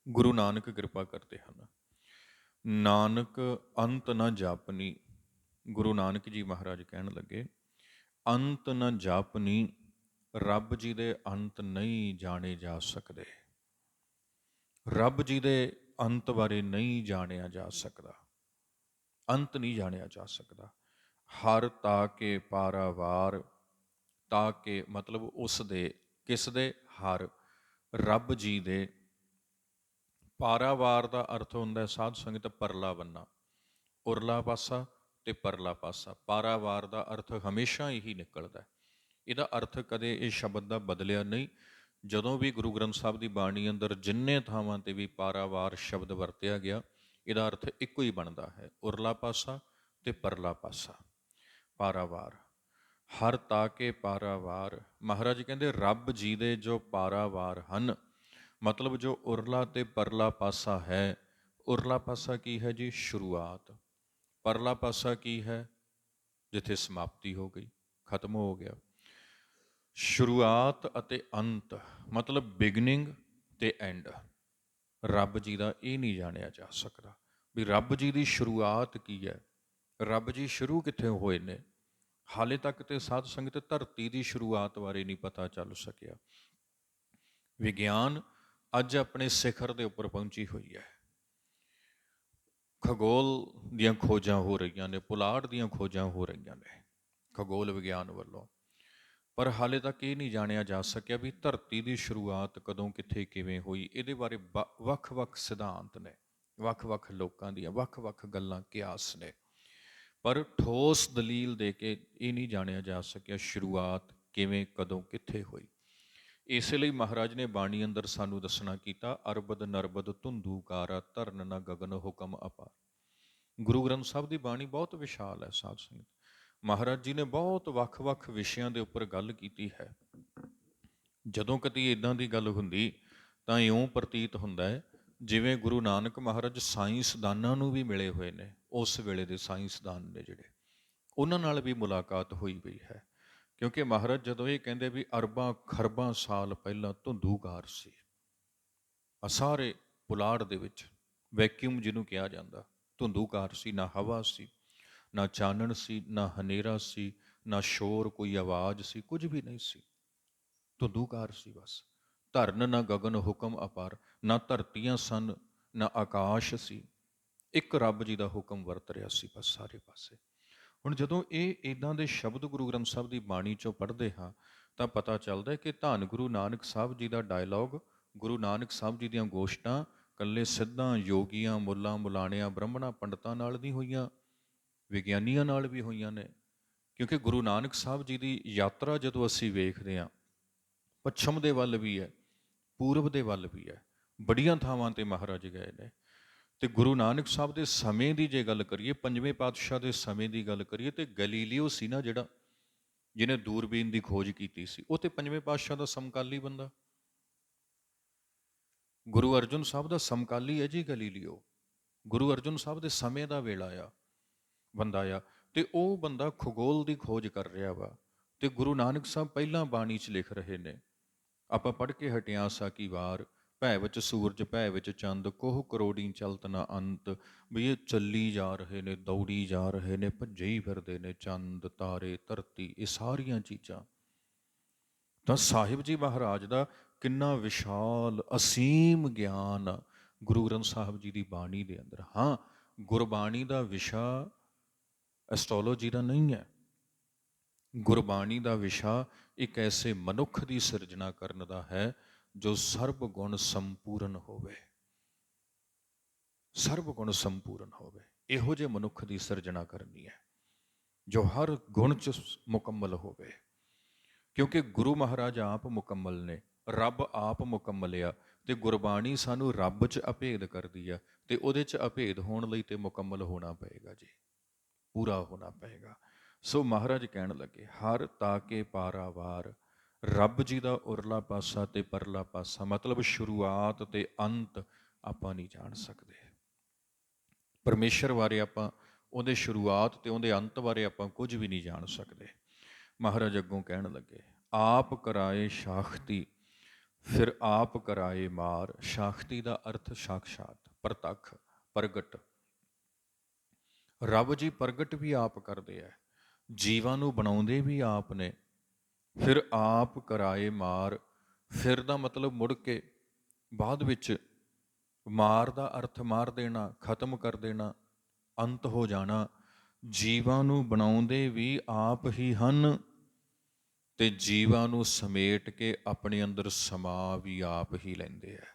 ਗੁਰੂ ਨਾਨਕ ਕਿਰਪਾ ਕਰਦੇ ਹਨ। ਨਾਨਕ ਅੰਤ ਨ ਜਾਪਨੀ, ਗੁਰੂ ਨਾਨਕ ਜੀ ਮਹਾਰਾਜ ਕਹਿਣ ਲੱਗੇ ਅੰਤ ਨ ਜਾਪਨੀ, ਰੱਬ ਜੀ ਦੇ ਅੰਤ ਨਹੀਂ ਜਾਣੇ ਜਾ ਸਕਦੇ, ਰੱਬ ਜੀ ਦੇ ਅੰਤ ਬਾਰੇ ਨਹੀਂ ਜਾਣਿਆ ਜਾ ਸਕਦਾ, ਅੰਤ ਨਹੀਂ ਜਾਣਿਆ ਜਾ ਸਕਦਾ। ਹਰ ਤਾ ਕੇ ਪਾਰਾਵਾਰ, ਤਾ ਕੇ ਮਤਲਬ ਉਸ ਦੇ, ਕਿਸ ਦੇ, ਹਰ, ਰੱਬ ਜੀ ਦੇ। ਪਾਰਾਵਾਰ ਦਾ ਅਰਥ ਹੁੰਦਾ ਸਾਧ ਸੰਗਤ ਪਰਲਾ ਬੰਨਾ, ਉਰਲਾ ਪਾਸਾ ਤੇ ਪਰਲਾ ਪਾਸਾ। ਪਾਰਾਵਾਰ ਦਾ ਅਰਥ ਹਮੇਸ਼ਾ ਇਹੀ ਨਿਕਲਦਾ। ਇਹਦਾ ਅਰਥ ਕਦੇ ਇਹ ਸ਼ਬਦ ਦਾ ਬਦਲਿਆ ਨਹੀਂ। ਜਦੋਂ ਵੀ ਗੁਰੂ ਗ੍ਰੰਥ ਸਾਹਿਬ ਦੀ ਬਾਣੀ ਅੰਦਰ ਜਿੰਨੇ ਥਾਵਾਂ 'ਤੇ ਵੀ ਪਾਰਾਵਾਰ ਸ਼ਬਦ ਵਰਤਿਆ ਗਿਆ, ਇਹਦਾ ਅਰਥ ਇੱਕੋ ਹੀ ਬਣਦਾ ਹੈ, ਉਰਲਾ ਪਾਸਾ ਤੇ ਪਰਲਾ ਪਾਸਾ। ਪਾਰਾਵਾਰ, ਹਰ ਤਾਕੇ ਪਾਰਾਵਾਰ। ਮਹਾਰਾਜ ਕਹਿੰਦੇ ਰੱਬ ਜੀ ਦੇ ਜੋ ਪਾਰਾਵਾਰ ਹਨ, ਮਤਲਬ ਜੋ ਉਰਲਾ ਤੇ ਪਰਲਾ ਪਾਸਾ ਹੈ। ਉਰਲਾ ਪਾਸਾ ਕੀ ਹੈ ਜੀ? ਸ਼ੁਰੂਆਤ। ਪਰਲਾ ਪਾਸਾ ਕੀ ਹੈ? ਜਿੱਥੇ ਸਮਾਪਤੀ ਹੋ ਗਈ, ਖਤਮ ਹੋ ਗਿਆ। ਸ਼ੁਰੂਆਤ ਅਤੇ ਅੰਤ, ਮਤਲਬ ਬਿਗਨਿੰਗ ਤੇ ਐਂਡ। ਰੱਬ ਜੀ ਦਾ ਇਹ ਨਹੀਂ ਜਾਣਿਆ ਜਾ ਸਕਦਾ ਵੀ ਰੱਬ ਜੀ ਦੀ ਸ਼ੁਰੂਆਤ ਕੀ ਹੈ, ਰੱਬ ਜੀ ਸ਼ੁਰੂ ਕਿੱਥੇ ਹੋਏ ਨੇ। ਹਾਲੇ ਤੱਕ ਤੇ ਸਾਧ ਸੰਗਤ ਧਰਤੀ ਦੀ ਸ਼ੁਰੂਆਤ ਬਾਰੇ ਨਹੀਂ ਪਤਾ ਚੱਲ ਸਕਿਆ। ਵਿਗਿਆਨ ਅੱਜ ਆਪਣੇ ਸਿਖਰ ਦੇ ਉੱਪਰ ਪਹੁੰਚੀ ਹੋਈ ਹੈ। ਖਗੋਲ ਦੀਆਂ ਖੋਜਾਂ ਹੋ ਰਹੀਆਂ ਨੇ, ਪੁਲਾੜ ਦੀਆਂ ਖੋਜਾਂ ਹੋ ਰਹੀਆਂ ਨੇ ਖਗੋਲ ਵਿਗਿਆਨ ਵੱਲੋਂ, ਪਰ ਹਾਲੇ ਤੱਕ ਇਹ ਨਹੀਂ ਜਾਣਿਆ ਜਾ ਸਕਿਆ ਵੀ ਧਰਤੀ ਦੀ ਸ਼ੁਰੂਆਤ ਕਦੋਂ, ਕਿੱਥੇ, ਕਿਵੇਂ ਹੋਈ। ਇਹਦੇ ਬਾਰੇ ਵੱਖ-ਵੱਖ ਸਿਧਾਂਤ ਨੇ, ਵੱਖ-ਵੱਖ ਲੋਕਾਂ ਦੀਆਂ ਵੱਖ-ਵੱਖ ਗੱਲਾਂ, ਕਿਆਸ ਨੇ, ਪਰ ਠੋਸ ਦਲੀਲ ਦੇ ਕੇ ਇਹ ਨਹੀਂ ਜਾਣਿਆ ਜਾ ਸਕਿਆ ਸ਼ੁਰੂਆਤ ਕਿਵੇਂ, ਕਦੋਂ, ਕਿੱਥੇ ਹੋਈ। ਇਸੇ ਲਈ ਮਹਾਰਾਜ ਨੇ ਬਾਣੀ ਅੰਦਰ ਸਾਨੂੰ ਦੱਸਣਾ ਕੀਤਾ, ਅਰਬਦ ਨਰਬਦ ਧੁੰਦੂਕਾਰਾ, ਧਰਨ ਨਾ ਗਗਨ ਹੁਕਮ ਅਪਾਰ। ਗੁਰੂ ਗ੍ਰੰਥ ਸਾਹਿਬ ਦੀ ਬਾਣੀ ਬਹੁਤ ਵਿਸ਼ਾਲ ਹੈ ਸਾਧ ਸੰਗਤ। ਮਹਾਰਾਜ ਜੀ ਨੇ ਬਹੁਤ ਵੱਖ-ਵੱਖ ਵਿਸ਼ਿਆਂ ਦੇ ਉੱਪਰ ਗੱਲ ਕੀਤੀ ਹੈ। ਜਦੋਂ ਕਦੀ ਇੱਦਾਂ ਦੀ ਗੱਲ ਹੁੰਦੀ ਤਾਂ ਇਉਂ ਪ੍ਰਤੀਤ ਹੁੰਦਾ ਹੈ ਜਿਵੇਂ ਗੁਰੂ ਨਾਨਕ ਮਹਾਰਾਜ ਸਾਇੰਸਦਾਨਾਂ ਨੂੰ ਵੀ ਮਿਲੇ ਹੋਏ ਨੇ। ਉਸ ਵੇਲੇ ਦੇ ਸਾਇੰਸਦਾਨ ਨੇ ਜਿਹੜੇ, ਉਹਨਾਂ ਨਾਲ ਵੀ ਮੁਲਾਕਾਤ ਹੋਈ ਪਈ ਹੈ। ਕਿਉਂਕਿ ਮਹਾਰਾਜ ਜਦੋਂ ਇਹ ਕਹਿੰਦੇ ਵੀ ਅਰਬਾਂ ਖਰਬਾਂ ਸਾਲ ਪਹਿਲਾਂ ਧੁੰਦੂਕਾਰ ਸੀ, ਸਾਰੇ ਪੁਲਾੜ ਦੇ ਵਿੱਚ ਵੈਕਿਊਮ ਜਿਹਨੂੰ ਕਿਹਾ ਜਾਂਦਾ, ਧੁੰਦੂਕਾਰ ਸੀ। ਨਾ ਹਵਾ ਸੀ, ਨਾ ਚਾਨਣ ਸੀ, ਨਾ ਹਨੇਰਾ ਸੀ, ਨਾ ਸ਼ੋਰ, ਕੋਈ ਆਵਾਜ਼ ਸੀ, ਕੁਝ ਵੀ ਨਹੀਂ ਸੀ, ਧੁੰਦੂਕਾਰ ਸੀ ਬਸ। ਧਰਨ ਨਾ ਗਗਨ ਹੁਕਮ ਅਪਾਰ, ਨਾ ਧਰਤੀਆਂ ਸਨ, ਨਾ ਆਕਾਸ਼ ਸੀ, ਇੱਕ ਰੱਬ ਜੀ ਦਾ ਹੁਕਮ ਵਰਤ ਰਿਹਾ ਸੀ ਬਸ ਸਾਰੇ ਪਾਸੇ। ਹੁਣ ਜਦੋਂ ਇਹ ਇੱਦਾਂ ਦੇ ਸ਼ਬਦ ਗੁਰੂ ਗ੍ਰੰਥ ਸਾਹਿਬ ਦੀ ਬਾਣੀ 'ਚੋਂ ਪੜ੍ਹਦੇ ਹਾਂ ਤਾਂ ਪਤਾ ਚੱਲਦਾ ਕਿ ਧੰਨ ਗੁਰੂ ਨਾਨਕ ਸਾਹਿਬ ਜੀ ਦਾ ਡਾਇਲੋਗ, ਗੁਰੂ ਨਾਨਕ ਸਾਹਿਬ ਜੀ ਦੀਆਂ ਗੋਸ਼ਟਾਂ ਇਕੱਲੇ ਸਿੱਧਾਂ, ਯੋਗੀਆਂ, ਮੁੱਲਾਂ, ਮੁਲਾਣਿਆਂ, ਬ੍ਰਾਹਮਣਾਂ, ਪੰਡਤਾਂ ਨਾਲ ਨਹੀਂ ਹੋਈਆਂ, ਵਿਗਿਆਨੀਆਂ ਨਾਲ ਵੀ ਹੋਈਆਂ ਨੇ। ਕਿਉਂਕਿ ਗੁਰੂ ਨਾਨਕ ਸਾਹਿਬ ਜੀ ਦੀ ਯਾਤਰਾ ਜਦੋਂ ਅਸੀਂ ਵੇਖਦੇ ਹਾਂ, ਪੱਛਮ ਦੇ ਵੱਲ ਵੀ ਹੈ, ਪੂਰਬ ਦੇ ਵੱਲ ਵੀ ਹੈ, ਬੜੀਆਂ ਥਾਵਾਂ 'ਤੇ ਮਹਾਰਾਜ ਗਏ ਨੇ। ਅਤੇ ਗੁਰੂ ਨਾਨਕ ਸਾਹਿਬ ਦੇ ਸਮੇਂ ਦੀ ਜੇ ਗੱਲ ਕਰੀਏ, ਪੰਜਵੇਂ ਪਾਤਸ਼ਾਹ ਦੇ ਸਮੇਂ ਦੀ ਗੱਲ ਕਰੀਏ, ਤਾਂ ਗਲੀਲੀਓ ਸੀ ਨਾ ਜਿਹੜਾ, ਜਿਹਨੇ ਦੂਰਬੀਨ ਦੀ ਖੋਜ ਕੀਤੀ ਸੀ, ਉਹ ਤੇ ਪੰਜਵੇਂ ਪਾਤਸ਼ਾਹ ਦਾ ਸਮਕਾਲੀ ਬੰਦਾ। ਗੁਰੂ ਅਰਜਨ ਸਾਹਿਬ ਦਾ ਸਮਕਾਲੀ ਹੈ ਜੀ ਗਲੀਲੀਓ। ਗੁਰੂ ਅਰਜਨ ਸਾਹਿਬ ਦੇ ਸਮੇਂ ਦਾ ਵੇਲਾ ਆ, ਬੰਦਾ ਆ, ਅਤੇ ਉਹ ਬੰਦਾ ਖਗੋਲ ਦੀ ਖੋਜ ਕਰ ਰਿਹਾ ਵਾ। ਅਤੇ ਗੁਰੂ ਨਾਨਕ ਸਾਹਿਬ ਪਹਿਲਾਂ ਬਾਣੀ 'ਚ ਲਿਖ ਰਹੇ ਨੇ, ਆਪਾਂ ਪੜ੍ਹ ਕੇ ਹਟਿਆ ਸਾਕੀ ਵਾਰ, ਭੈ ਵਿੱਚ ਸੂਰਜ ਭੈ ਵਿੱਚ ਚੰਦ, ਕੋਹ ਕਰੋੜੀ ਚਲਤ ਨਾ ਅੰਤ। ਵੀ ਇਹ ਚੱਲੀ ਜਾ ਰਹੇ ਨੇ, ਦੌੜੀ ਜਾ ਰਹੇ ਨੇ, ਭੱਜੇ ਹੀ ਫਿਰਦੇ ਨੇ, ਚੰਦ ਤਾਰੇ ਧਰਤੀ, ਇਹ ਸਾਰੀਆਂ ਚੀਜ਼ਾਂ। ਤਾਂ ਸਾਹਿਬ ਜੀ ਮਹਾਰਾਜ ਦਾ ਕਿੰਨਾ ਵਿਸ਼ਾਲ ਅਸੀਮ ਗਿਆਨ ਗੁਰੂ ਗ੍ਰੰਥ ਸਾਹਿਬ ਜੀ ਦੀ ਬਾਣੀ ਦੇ ਅੰਦਰ। ਹਾਂ, ਗੁਰਬਾਣੀ ਦਾ ਵਿਸ਼ਾ ਐਸਟ੍ਰੋਲੋਜੀ ਦਾ ਨਹੀਂ ਹੈ। ਗੁਰਬਾਣੀ ਦਾ ਵਿਸ਼ਾ ਇੱਕ ਐਸੇ ਮਨੁੱਖ ਦੀ ਸਿਰਜਣਾ ਕਰਨ ਦਾ ਹੈ ਜੋ ਸਰਬ ਗੁਣ ਸੰਪੂਰਨ ਹੋਵੇ, ਸਰਬ ਗੁਣ ਸੰਪੂਰਨ ਹੋਵੇ। ਇਹੋ ਜਿਹੇ ਮਨੁੱਖ ਦੀ ਸਿਰਜਣਾ ਕਰਨੀ ਹੈ ਜੋ ਹਰ ਗੁਣ 'ਚ ਮੁਕੰਮਲ ਹੋਵੇ, ਕਿਉਂਕਿ ਗੁਰੂ ਮਹਾਰਾਜ ਆਪ ਮੁਕੰਮਲ ਨੇ, ਰੱਬ ਆਪ ਮੁਕੰਮਲ ਆ, ਤੇ ਗੁਰਬਾਣੀ ਸਾਨੂੰ ਰੱਬ 'ਚ ਅਭੇਦ ਕਰਦੀ ਆ, ਤੇ ਉਹਦੇ 'ਚ ਅਭੇਦ ਹੋਣ ਲਈ ਤੇ ਮੁਕੰਮਲ ਹੋਣਾ ਪਏਗਾ ਜੀ, ਪੂਰਾ ਹੋਣਾ ਪਏਗਾ। ਸੋ ਮਹਾਰਾਜ ਕਹਿਣ ਲੱਗੇ, ਹਰ ਤਾਕੇ ਪਾਰਾਵਾਰ, ਰੱਬ ਜੀ ਦਾ ਉਰਲਾ ਪਾਸਾ ਤੇ ਪਰਲਾ ਪਾਸਾ, ਮਤਲਬ ਸ਼ੁਰੂਆਤ ਤੇ ਅੰਤ ਆਪਾਂ ਨਹੀਂ ਜਾਣ ਸਕਦੇ। ਪਰਮੇਸ਼ਰ ਬਾਰੇ ਆਪਾਂ, ਉਹਦੇ ਸ਼ੁਰੂਆਤ ਤੇ ਉਹਦੇ ਅੰਤ ਬਾਰੇ ਆਪਾਂ ਕੁਝ ਵੀ ਨਹੀਂ ਜਾਣ ਸਕਦੇ। ਮਹਾਰਾਜ ਅੱਗੋਂ ਕਹਿਣ ਲੱਗੇ, ਆਪ ਕਰਾਏ ਸਾਖਤੀ, ਫਿਰ ਆਪ ਕਰਾਏ ਮਾਰ। ਸਾਖਤੀ ਦਾ ਅਰਥ ਸਾਖਸ਼ਾਤ, ਪ੍ਰਤੱਖ, ਪ੍ਰਗਟ। ਰੱਬ ਜੀ ਪ੍ਰਗਟ ਵੀ ਆਪ ਕਰਦੇ ਹੈ, ਜੀਵਾਂ ਨੂੰ ਬਣਾਉਂਦੇ ਵੀ ਆਪ ਨੇ। ਫਿਰ ਆਪ ਕਰਾਏ ਮਾਰ, ਫਿਰ ਦਾ ਮਤਲਬ ਮੁੜ ਕੇ ਬਾਅਦ ਵਿੱਚ, ਮਾਰ ਦਾ ਅਰਥ ਮਾਰ ਦੇਣਾ, ਖਤਮ ਕਰ ਦੇਣਾ, ਅੰਤ ਹੋ ਜਾਣਾ। ਜੀਵਾਂ ਨੂੰ ਬਣਾਉਂਦੇ ਵੀ ਆਪ ਹੀ ਹਨ ਤੇ ਜੀਵਾਂ ਨੂੰ ਸਮੇਟ ਕੇ ਆਪਣੇ ਅੰਦਰ ਸਮਾ ਵੀ ਆਪ ਹੀ ਲੈਂਦੇ ਹੈ।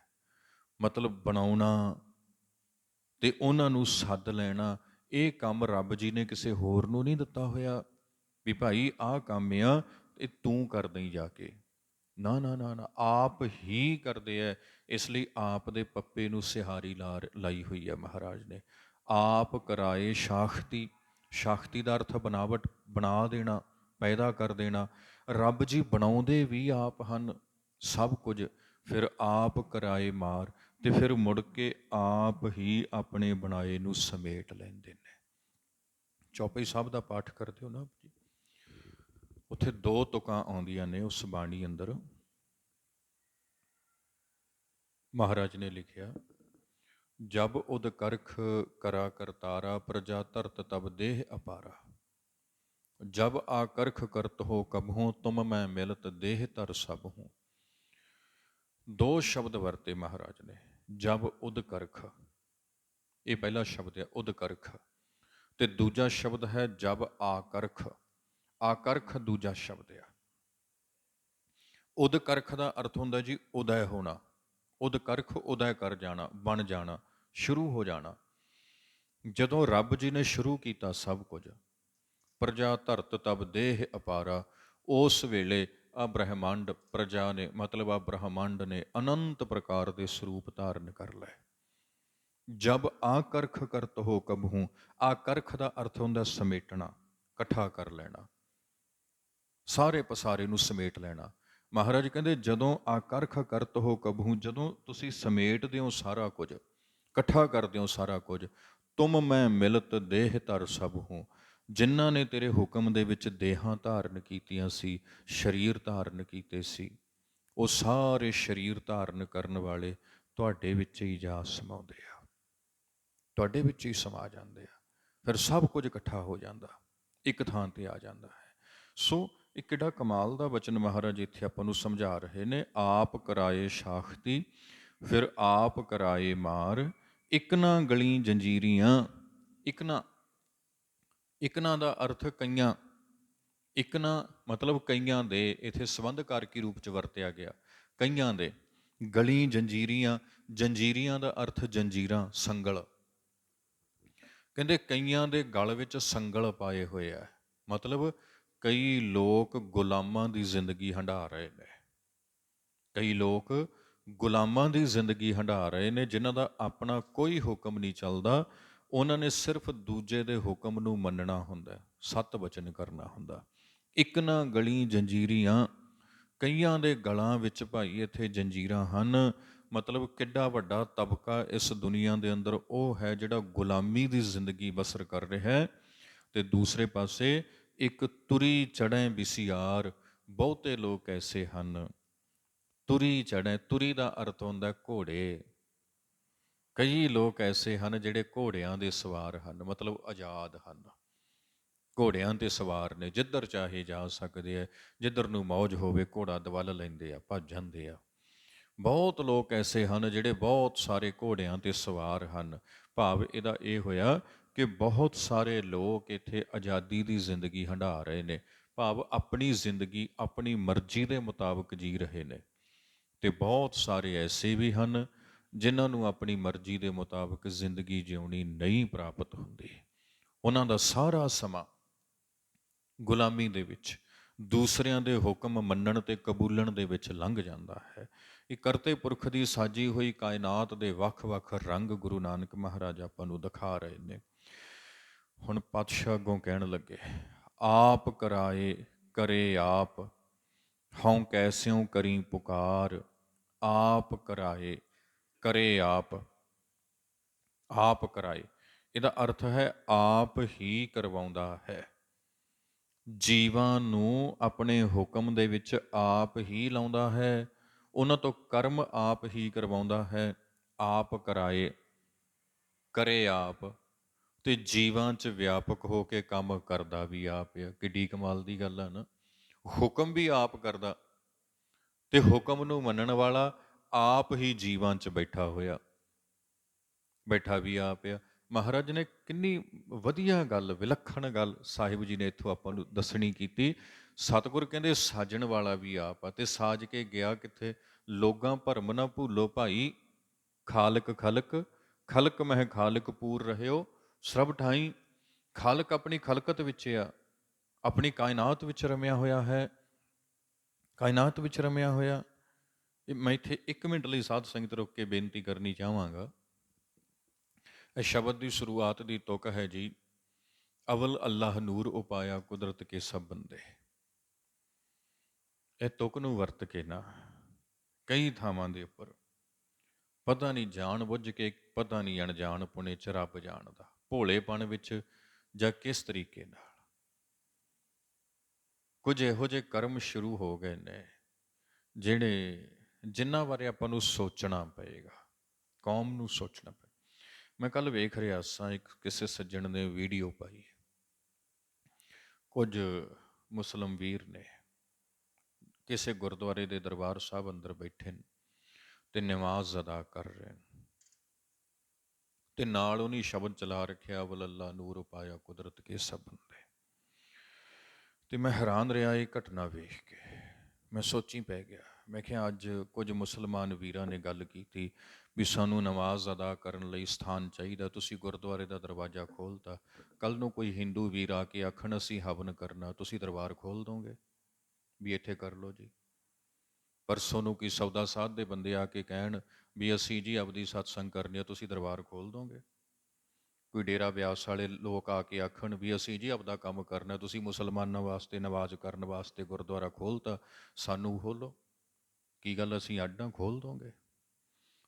ਮਤਲਬ ਬਣਾਉਣਾ ਤੇ ਉਹਨਾਂ ਨੂੰ ਸੱਦ ਲੈਣਾ, ਇਹ ਕੰਮ ਰੱਬ ਜੀ ਨੇ ਕਿਸੇ ਹੋਰ ਨੂੰ ਨਹੀਂ ਦਿੱਤਾ ਹੋਇਆ ਵੀ ਭਾਈ ਆਹ ਕੰਮ ਆ ਇਹ ਤੂੰ ਕਰ ਦਈ ਜਾ ਕੇ। ਨਾ ਨਾ ਨਾ ਨਾ, ਆਪ ਹੀ ਕਰਦੇ ਹੈ। ਇਸ ਲਈ ਆਪ ਦੇ ਪੱਪੇ ਨੂੰ ਸਿਹਾਰੀ ਲਾਈ ਹੋਈ ਹੈ ਮਹਾਰਾਜ ਨੇ। ਆਪ ਕਰਾਏ ਸਾਖਤੀ, ਸਾਖਤੀ ਦਾ ਅਰਥ ਬਣਾਵਟ, ਬਣਾ ਦੇਣਾ, ਪੈਦਾ ਕਰ ਦੇਣਾ। ਰੱਬ ਜੀ ਬਣਾਉਂਦੇ ਵੀ ਆਪ ਹਨ ਸਭ ਕੁਝ। ਫਿਰ ਆਪ ਕਰਾਏ ਮਾਰ, ਤੇ ਫਿਰ ਮੁੜ ਕੇ ਆਪ ਹੀ ਆਪਣੇ ਬਣਾਏ ਨੂੰ ਸਮੇਟ ਲੈਂਦੇ ਨੇ। ਚੌਪਈ ਸਾਹਿਬ ਦਾ ਪਾਠ ਕਰਦੇ ਹੋ ਨਾ ਜੀ, ਉੱਥੇ 2 ਤੁਕਾਂ ਆਉਂਦੀਆਂ ਨੇ ਉਸ ਬਾਣੀ ਅੰਦਰ। ਮਹਾਰਾਜ ਨੇ ਲਿਖਿਆ, ਜਬ ਉਦ ਕਰਖ ਕਰਾ ਕਰਤਾਰਾ, ਪ੍ਰਜਾ ਧਰਤ ਤਬ ਦੇਹ ਅਪਾਰਾ। ਜਬ ਆ ਕਰਖ ਕਰਤ ਹੋ ਕਬਹੂੰ, ਤੁਮ ਮੈਂ ਮਿਲਤ ਦੇਹ ਧਰ ਸਭ ਹੂੰ। 2 ਸ਼ਬਦ ਵਰਤੇ ਮਹਾਰਾਜ ਨੇ, ਜਬ ਉਦ ਕਰਖ, ਇਹ ਪਹਿਲਾ ਸ਼ਬਦ ਹੈ ਉਦ ਕਰਖ, ਤੇ ਦੂਜਾ ਸ਼ਬਦ ਹੈ ਜਬ ਆਕਰਖ। ਆਕਰਖ ਦੂਜਾ ਸ਼ਬਦ ਆ। ਉਦ ਕਰਖ ਦਾ ਅਰਥ ਹੁੰਦਾ ਜੀ ਉਦੈ ਹੋਣਾ। ਉਦ ਕਰਖ ਉਦੈ ਕਰ ਜਾਣਾ, ਬਣ ਜਾਣਾ, ਸ਼ੁਰੂ ਹੋ ਜਾਣਾ। ਜਦੋਂ ਰੱਬ ਜੀ ਨੇ ਸ਼ੁਰੂ ਕੀਤਾ ਸਭ ਕੁਝ, ਪ੍ਰਜਾ ਧਰਤ ਤਬ ਦੇਹ ਅਪਾਰਾ, ਉਸ ਵੇਲੇ ਆ ਬ੍ਰਹਿਮੰਡ, ਪ੍ਰਜਾ ਨੇ ਮਤਲਬ ਆ ਬ੍ਰਹਮੰਡ ਨੇ ਅਨੰਤ ਪ੍ਰਕਾਰ ਦੇ ਸਰੂਪ ਧਾਰਨ ਕਰ ਲਏ। ਜਬ ਆਕਰਖ ਕਰਤ ਹੋ ਕਬਹੂੰ, ਆਕਰਖ ਦਾ ਅਰਥ ਹੁੰਦਾ ਸਮੇਟਣਾ, ਇਕੱਠਾ ਕਰ ਲੈਣਾ, ਸਾਰੇ ਪਸਾਰੇ ਨੂੰ ਸਮੇਟ ਲੈਣਾ। ਮਹਾਰਾਜ ਕਹਿੰਦੇ ਜਦੋਂ ਆਕਰਖ ਕਰਤ ਹੋ ਕਬਹੂੰ, ਜਦੋਂ ਤੁਸੀਂ ਸਮੇਟਦੇ ਹੋ ਸਾਰਾ ਕੁਝ, ਇਕੱਠਾ ਕਰਦੇ ਹੋ ਸਾਰਾ ਕੁਝ, ਤੁਮ ਮੈਂ ਮਿਲਤ ਦੇਹ ਧਰ ਸਭ ਹੂੰ, ਜਿਨ੍ਹਾਂ ਨੇ ਤੇਰੇ ਹੁਕਮ ਦੇ ਵਿੱਚ ਦੇਹਾਂ ਧਾਰਨ ਕੀਤੀਆਂ ਸੀ, ਸਰੀਰ ਧਾਰਨ ਕੀਤੇ ਸੀ, ਉਹ ਸਾਰੇ ਸਰੀਰ ਧਾਰਨ ਕਰਨ ਵਾਲੇ ਤੁਹਾਡੇ ਵਿੱਚ ਹੀ ਜਾ ਸਮਾਉਂਦੇ ਆ, ਤੁਹਾਡੇ ਵਿੱਚ ਹੀ ਸਮਾ ਜਾਂਦੇ ਆ। ਫਿਰ ਸਭ ਕੁਝ ਇਕੱਠਾ ਹੋ ਜਾਂਦਾ, ਇੱਕ ਥਾਂ ਤੇ ਆ ਜਾਂਦਾ ਹੈ। ਸੋ ਇੱਕ ਕਿੱਡਾ ਕਮਾਲ ਦਾ ਵਚਨ ਮਹਾਰਾਜ ਇੱਥੇ ਆਪਾਂ ਨੂੰ ਸਮਝਾ ਰਹੇ ਨੇ। ਆਪ ਕਰਾਏ ਸਾਖਤੀ, ਫਿਰ ਆਪ ਕਰਾਏ ਮਾਰ, ਇਕਨਾ ਗਲੀ ਜੰਜੀਰੀਆਂ। ਇਕਨਾ, ਇਕਨਾ ਦਾ ਅਰਥ ਕਈਆਂ, ਇਕਨਾ ਮਤਲਬ ਕਈਆਂ ਦੇ, ਇੱਥੇ ਸੰਬੰਧਕਾਰਕੀ ਰੂਪ 'ਚ ਵਰਤਿਆ ਗਿਆ, ਕਈਆਂ ਦੇ। ਗਲੀ ਜੰਜੀਰੀਆਂ, ਜੰਜੀਰੀਆਂ ਦਾ ਅਰਥ ਜੰਜੀਰਾਂ, ਸੰਗਲ। ਕਹਿੰਦੇ ਕਈਆਂ ਦੇ ਗਲ ਵਿੱਚ ਸੰਗਲ ਪਾਏ ਹੋਏ ਆ, ਮਤਲਬ ਕਈ ਲੋਕ ਗੁਲਾਮਾਂ ਦੀ ਜ਼ਿੰਦਗੀ ਹੰਢਾ ਰਹੇ ਨੇ, ਕਈ ਲੋਕ ਗੁਲਾਮਾਂ ਦੀ ਜ਼ਿੰਦਗੀ ਹੰਢਾ ਰਹੇ ਨੇ, ਜਿਨ੍ਹਾਂ ਦਾ ਆਪਣਾ ਕੋਈ ਹੁਕਮ ਨਹੀਂ ਚੱਲਦਾ। ਉਹਨਾਂ ਨੇ ਸਿਰਫ ਦੂਜੇ ਦੇ ਹੁਕਮ ਨੂੰ ਮੰਨਣਾ ਹੁੰਦਾ, ਸਤ ਵਚਨ ਕਰਨਾ ਹੁੰਦਾ। ਇੱਕ ਨਾ ਗਲੀ ਜੰਜੀਰੀਆਂ, ਕਈਆਂ ਦੇ ਗਲਾਂ ਵਿੱਚ ਭਾਈ ਇੱਥੇ ਜੰਜੀਰਾਂ ਹਨ। ਮਤਲਬ ਕਿੱਡਾ ਵੱਡਾ ਤਬਕਾ ਇਸ ਦੁਨੀਆ ਦੇ ਅੰਦਰ ਉਹ ਹੈ ਜਿਹੜਾ ਗੁਲਾਮੀ ਦੀ ਜ਼ਿੰਦਗੀ ਬਸਰ ਕਰ ਰਿਹਾ ਹੈ, ਤੇ ਦੂਸਰੇ ਪਾਸੇ ਇੱਕ ਤੁਰੀ ਚੜ੍ਹੇ ਬਿਸਿਆਰ, ਬਹੁਤੇ ਲੋਕ ਐਸੇ ਹਨ। ਤੁਰੀ ਚੜ੍ਹੇ। ਤੁਰੀ ਦਾ ਅਰਥ ਹੁੰਦਾ ਘੋੜੇ। ਕਈ ਲੋਕ ਐਸੇ ਹਨ ਜਿਹੜੇ ਘੋੜਿਆਂ ਦੇ ਸਵਾਰ ਹਨ, ਮਤਲਬ ਆਜ਼ਾਦ ਹਨ, ਘੋੜਿਆਂ 'ਤੇ ਸਵਾਰ ਨੇ, ਜਿੱਧਰ ਚਾਹੇ ਜਾ ਸਕਦੇ ਆ, ਜਿੱਧਰ ਨੂੰ ਮੌਜ ਹੋਵੇ ਘੋੜਾ ਦਵਲ ਲੈਂਦੇ ਆ, ਭੱਜ ਜਾਂਦੇ ਆ। ਬਹੁਤ ਲੋਕ ਐਸੇ ਹਨ ਜਿਹੜੇ ਬਹੁਤ ਸਾਰੇ ਘੋੜਿਆਂ 'ਤੇ ਸਵਾਰ ਹਨ। ਭਾਵ ਇਹਦਾ ਇਹ ਹੋਇਆ ਕਿ ਬਹੁਤ ਸਾਰੇ ਲੋਕ ਇੱਥੇ ਆਜ਼ਾਦੀ ਦੀ ਜ਼ਿੰਦਗੀ ਹੰਢਾ ਰਹੇ ਨੇ, ਭਾਵ ਆਪਣੀ ਜ਼ਿੰਦਗੀ ਆਪਣੀ ਮਰਜ਼ੀ ਦੇ ਮੁਤਾਬਕ ਜੀ ਰਹੇ ਨੇ। ਅਤੇ ਬਹੁਤ ਸਾਰੇ ਐਸੇ ਵੀ ਹਨ ਜਿਨ੍ਹਾਂ ਨੂੰ ਆਪਣੀ ਮਰਜ਼ੀ ਦੇ ਮੁਤਾਬਕ ਜ਼ਿੰਦਗੀ ਜਿਉਣੀ ਨਹੀਂ ਪ੍ਰਾਪਤ ਹੁੰਦੀ। ਉਹਨਾਂ ਦਾ ਸਾਰਾ ਸਮਾਂ ਗੁਲਾਮੀ ਦੇ ਵਿੱਚ, ਦੂਸਰਿਆਂ ਦੇ ਹੁਕਮ ਮੰਨਣ ਅਤੇ ਕਬੂਲਣ ਦੇ ਵਿੱਚ ਲੰਘ ਜਾਂਦਾ ਹੈ। ਇਹ ਕਰਤੇ ਪੁਰਖ ਦੀ ਸਾਜੀ ਹੋਈ ਕਾਇਨਾਤ ਦੇ ਵੱਖ-ਵੱਖ ਰੰਗ ਗੁਰੂ ਨਾਨਕ ਮਹਾਰਾਜ ਆਪਾਂ ਨੂੰ ਦਿਖਾ ਰਹੇ ਨੇ। ਹੁਣ ਪਾਤਸ਼ਾਹ ਅੱਗੋਂ ਕਹਿਣ ਲੱਗੇ, ਆਪ ਕਰਾਏ ਕਰੇ ਆਪ, ਹਉ ਕੈਸਿਉ ਕਰੀ ਪੁਕਾਰ। ਆਪ ਕਰਾਏ ਕਰੇ ਆਪ, ਆਪ ਕਰਾਏ ਇਹਦਾ ਅਰਥ ਹੈ ਆਪ ਹੀ ਕਰਵਾਉਂਦਾ ਹੈ। ਜੀਵਾਂ ਨੂੰ ਆਪਣੇ ਹੁਕਮ ਦੇ ਵਿੱਚ ਆਪ ਹੀ ਲਾਉਂਦਾ ਹੈ, ਉਹਨਾਂ ਤੋਂ ਕਰਮ ਆਪ ਹੀ ਕਰਵਾਉਂਦਾ ਹੈ। ਆਪ ਕਰਾਏ ਕਰੇ ਆਪ, ਤੇ ਜੀਵਾਂ 'ਚ ਵਿਆਪਕ ਹੋ ਕੇ ਕੰਮ ਕਰਦਾ ਵੀ ਆਪ ਆ। ਕਿੱਡੀ ਕਮਾਲ ਦੀ ਗੱਲ ਆ ਨਾ। ਹੁਕਮ ਵੀ ਆਪ ਕਰਦਾ ਤੇ ਹੁਕਮ ਨੂੰ ਮੰਨਣ ਵਾਲਾ ਆਪ ਹੀ ਜੀਵਾਂ 'ਚ ਬੈਠਾ ਹੋਇਆ, ਬੈਠਾ ਵੀ ਆਪ ਆ। ਮਹਾਰਾਜ ਨੇ ਕਿੰਨੀ ਵਧੀਆ ਗੱਲ, ਵਿਲੱਖਣ ਗੱਲ ਸਾਹਿਬ ਜੀ ਨੇ ਇੱਥੋਂ ਆਪਾਂ ਨੂੰ ਦੱਸਣੀ ਕੀਤੀ। ਸਤਿਗੁਰ ਕਹਿੰਦੇ ਸਾਜਣ ਵਾਲਾ ਵੀ ਆਪ ਆ, ਤੇ ਸਾਜ ਕੇ ਗਿਆ ਕਿੱਥੇ? ਲੋਗਾਂ ਭਰਮ ਨਾ ਭੂਲੋ ਭਾਈ, ਖਾਲਕ ਖਲਕ ਖਲਕ ਮਹਿ ਖਾਲਕ ਪੂਰ ਰਹਿਓ ਸਰਬ ਠਾਈ। ਖਾਲਕ ਆਪਣੀ ਖਲਕਤ ਵਿੱਚ ਆ, ਆਪਣੀ ਕਾਇਨਾਤ ਵਿੱਚ ਰਮਿਆ ਹੋਇਆ ਹੈ, ਕਾਇਨਾਤ ਵਿੱਚ ਰਮਿਆ ਹੋਇਆ। ਮੈਂ ਇੱਥੇ 1 ਮਿੰਟ ਲਈ ਸਾਧ ਸੰਗਤ ਰੁਕ ਕੇ ਬੇਨਤੀ ਕਰਨੀ ਚਾਹਾਂਗਾ। ਇਹ ਸ਼ਬਦ ਦੀ ਸ਼ੁਰੂਆਤ ਦੀ ਤੁਕ ਹੈ ਜੀ, ਅਵਲ ਅੱਲਾਹ ਨੂਰ ਉਪਾਇਆ ਕੁਦਰਤ ਕੇ ਸਭ ਬੰਦੇ। ਇਹ ਤੁਕ ਨੂੰ ਵਰਤ ਕੇ ਨਾ ਕਈ ਥਾਵਾਂ ਦੇ ਉੱਪਰ ਪਤਾ ਨਹੀਂ ਜਾਣ ਬੁੱਝ ਕੇ, ਪਤਾ ਨਹੀਂ ਅਣਜਾਣ ਪੁਣੇ 'ਚ ਰੱਬ ਜਾਣਦਾ, ਭੋਲੇਪਣ ਵਿੱਚ ਜਾਂ ਕਿਸ ਤਰੀਕੇ ਨਾਲ ਕੁਝ ਇਹੋ ਜਿਹੇ ਕਰਮ ਸ਼ੁਰੂ ਹੋ ਗਏ ਨੇ ਜਿਨ੍ਹਾਂ ਬਾਰੇ ਆਪਾਂ ਨੂੰ ਸੋਚਣਾ ਪਏਗਾ, ਕੌਮ ਨੂੰ ਸੋਚਣਾ ਪਏਗਾ। ਮੈਂ ਕੱਲ੍ਹ ਵੇਖ ਰਿਹਾ ਸਾਂ, ਇੱਕ ਕਿਸੇ ਸੱਜਣ ਨੇ ਵੀਡੀਓ ਪਾਈ, ਕੁਝ ਮੁਸਲਿਮ ਵੀਰ ਨੇ ਕਿਸੇ ਗੁਰਦੁਆਰੇ ਦੇ ਦਰਬਾਰ ਸਾਹਿਬ ਅੰਦਰ ਬੈਠੇ ਨੇ ਅਤੇ ਨਮਾਜ਼ ਅਦਾ ਕਰ ਰਹੇ ਨੇ, ਅਤੇ ਨਾਲ ਉਹਨੇ ਸ਼ਬਦ ਚਲਾ ਰੱਖਿਆ, ਅਵਲ ਅੱਲਾ ਨੂਰ ਉਪਾਇਆ ਕੁਦਰਤ ਕੇ ਸਭ ਬੰਦੇ। ਅਤੇ ਮੈਂ ਹੈਰਾਨ ਰਿਹਾ ਇਹ ਘਟਨਾ ਵੇਖ ਕੇ। ਮੈਂ ਸੋਚੀ ਪੈ ਗਿਆ। ਮੈਂ ਕਿਹਾ ਅੱਜ ਕੁਝ ਮੁਸਲਮਾਨ ਵੀਰਾਂ ਨੇ ਗੱਲ ਕੀਤੀ ਵੀ ਸਾਨੂੰ ਨਮਾਜ਼ ਅਦਾ ਕਰਨ ਲਈ ਸਥਾਨ ਚਾਹੀਦਾ, ਤੁਸੀਂ ਗੁਰਦੁਆਰੇ ਦਾ ਦਰਵਾਜ਼ਾ ਖੋਲ੍ਹਤਾ। ਕੱਲ੍ਹ ਨੂੰ ਕੋਈ ਹਿੰਦੂ ਵੀਰ ਆ ਕੇ ਆਖਣ ਅਸੀਂ ਹਵਨ ਕਰਨਾ, ਤੁਸੀਂ ਦਰਬਾਰ ਖੋਲ੍ਹ ਦੋਗੇ ਵੀ ਇੱਥੇ ਕਰ ਲਓ ਜੀ। ਪਰਸੋਂ ਨੂੰ ਕੋਈ ਸੌਦਾ ਸਾਧ ਦੇ ਬੰਦੇ ਆ ਕੇ ਕਹਿਣ ਵੀ ਅਸੀਂ ਜੀ ਆਪਦੀ ਸਤਸੰਗ ਕਰਨੀ ਆ, ਤੁਸੀਂ ਦਰਬਾਰ ਖੋਲ੍ਹ ਦੋਗੇ। ਕੋਈ ਡੇਰਾ ਬਿਆਸ ਵਾਲੇ ਲੋਕ ਆ ਕੇ ਆਖਣ ਵੀ ਅਸੀਂ ਜੀ ਆਪਦਾ ਕੰਮ ਕਰਨਾ, ਤੁਸੀਂ ਮੁਸਲਮਾਨਾਂ ਵਾਸਤੇ ਨਮਾਜ਼ ਕਰਨ ਵਾਸਤੇ ਗੁਰਦੁਆਰਾ ਖੋਲ੍ਹਤਾ, ਸਾਨੂੰ ਖੋਲ੍ਹੋ। ਕੀ ਗੱਲ ਅਸੀਂ ਅੱਡਾਂ? ਖੋਲ੍ਹ ਦੋਗੇ।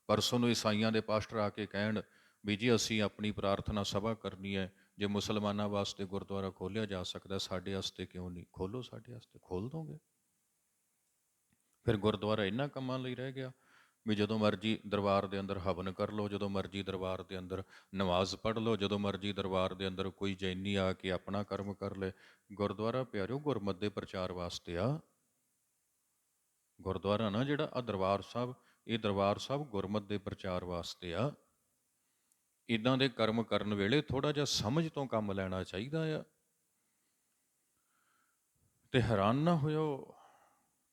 ਪਰਸੋਂ ਨੂੰ ਈਸਾਈਆਂ ਦੇ ਪਾਸਟਰ ਆ ਕੇ ਕਹਿਣ ਵੀ ਜੀ ਅਸੀਂ ਆਪਣੀ ਪ੍ਰਾਰਥਨਾ ਸਭਾ ਕਰਨੀ ਹੈ, ਜੇ ਮੁਸਲਮਾਨਾਂ ਵਾਸਤੇ ਗੁਰਦੁਆਰਾ ਖੋਲ੍ਹਿਆ ਜਾ ਸਕਦਾ, ਸਾਡੇ ਵਾਸਤੇ ਕਿਉਂ ਨਹੀਂ? ਖੋਲ੍ਹੋ, ਸਾਡੇ ਵਾਸਤੇ ਖੋਲ੍ਹ ਦੋਗੇ। ਫਿਰ ਗੁਰਦੁਆਰਾ ਇਹਨਾਂ ਕੰਮਾਂ ਲਈ ਰਹਿ ਗਿਆ ਵੀ ਜਦੋਂ ਮਰਜ਼ੀ ਦਰਬਾਰ ਦੇ ਅੰਦਰ ਹਵਨ ਕਰ ਲਓ, ਜਦੋਂ ਮਰਜ਼ੀ ਦਰਬਾਰ ਦੇ ਅੰਦਰ ਨਮਾਜ਼ ਪੜ੍ਹ ਲਓ, ਜਦੋਂ ਮਰਜ਼ੀ ਦਰਬਾਰ ਦੇ ਅੰਦਰ ਕੋਈ ਜੈਨੀ ਆ ਕੇ ਆਪਣਾ ਕਰਮ ਕਰ ਲਏ। ਗੁਰਦੁਆਰਾ ਪਿਆਰਿਓ ਗੁਰਮਤਿ ਦੇ ਪ੍ਰਚਾਰ ਵਾਸਤੇ ਆ। ਗੁਰਦੁਆਰਾ ਨਾ ਜਿਹੜਾ ਆ ਦਰਬਾਰ ਸਾਹਿਬ, ਇਹ ਦਰਬਾਰ ਸਾਹਿਬ ਗੁਰਮਤਿ ਦੇ ਪ੍ਰਚਾਰ ਵਾਸਤੇ ਆ। ਇੱਦਾਂ ਦੇ ਕਰਮ ਕਰਨ ਵੇਲੇ ਥੋੜ੍ਹਾ ਜਿਹਾ ਸਮਝ ਤੋਂ ਕੰਮ ਲੈਣਾ ਚਾਹੀਦਾ ਆ। ਅਤੇ ਹੈਰਾਨ ਨਾ ਹੋਇਓ,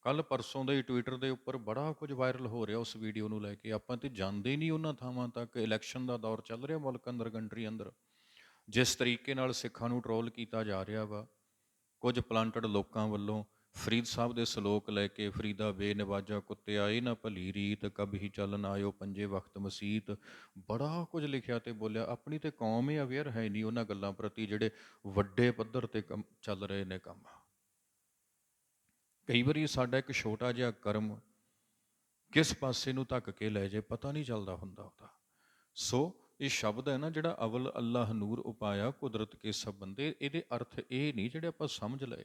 ਕੱਲ੍ਹ ਪਰਸੋਂ ਦੇ ਟਵਿੱਟਰ ਦੇ ਉੱਪਰ ਬੜਾ ਕੁਝ ਵਾਇਰਲ ਹੋ ਰਿਹਾ ਉਸ ਵੀਡੀਓ ਨੂੰ ਲੈ ਕੇ। ਆਪਾਂ ਤਾਂ ਜਾਂਦੇ ਹੀ ਨਹੀਂ ਉਹਨਾਂ ਥਾਵਾਂ ਤੱਕ। ਇਲੈਕਸ਼ਨ ਦਾ ਦੌਰ ਚੱਲ ਰਿਹਾ ਮੁਲਕ ਅੰਦਰ, ਕੰਟਰੀ ਅੰਦਰ। ਜਿਸ ਤਰੀਕੇ ਨਾਲ ਸਿੱਖਾਂ ਨੂੰ ਟਰੋਲ ਕੀਤਾ ਜਾ ਰਿਹਾ ਵਾ ਕੁਝ ਪਲਾਂਟਡ ਲੋਕਾਂ ਵੱਲੋਂ, ਫਰੀਦ ਸਾਹਿਬ ਦੇ ਸਲੋਕ ਲੈ ਕੇ, ਫਰੀਦਾ ਬੇਨਵਾਜਾ ਕੁੱਤਿਆ ਇਹ ਨਾ ਭਲੀ ਰੀਤ, ਕਬਹੀ ਚੱਲਣ ਆਇਓ ਪੰਜੇ ਵਕਤ ਮਸੀਤ। ਬੜਾ ਕੁਝ ਲਿਖਿਆ ਅਤੇ ਬੋਲਿਆ। ਆਪਣੀ ਤਾਂ ਕੌਮ ਹੀ ਅਵੇਅਰ ਹੈ ਨਹੀਂ ਉਹਨਾਂ ਗੱਲਾਂ ਪ੍ਰਤੀ ਜਿਹੜੇ ਵੱਡੇ ਪੱਧਰ 'ਤੇ ਚੱਲ ਰਹੇ ਨੇ ਕੰਮ। ਕਈ ਵਾਰੀ ਸਾਡਾ ਇੱਕ ਛੋਟਾ ਜਿਹਾ ਕਰਮ ਕਿਸ ਪਾਸੇ ਨੂੰ ਧੱਕ ਕੇ ਲੈ ਜਾਏ ਪਤਾ ਨਹੀਂ ਚੱਲਦਾ ਹੁੰਦਾ ਉਹਦਾ। ਸੋ ਇਹ ਸ਼ਬਦ ਹੈ ਨਾ ਜਿਹੜਾ ਅਵਲ ਅੱਲਾਹ ਨੂਰ ਉਪਾਇਆ ਕੁਦਰਤ ਕੇ ਸਭ ਬੰਦੇ, ਇਹਦੇ ਅਰਥ ਇਹ ਨਹੀਂ ਜਿਹੜੇ ਆਪਾਂ ਸਮਝ ਲਏ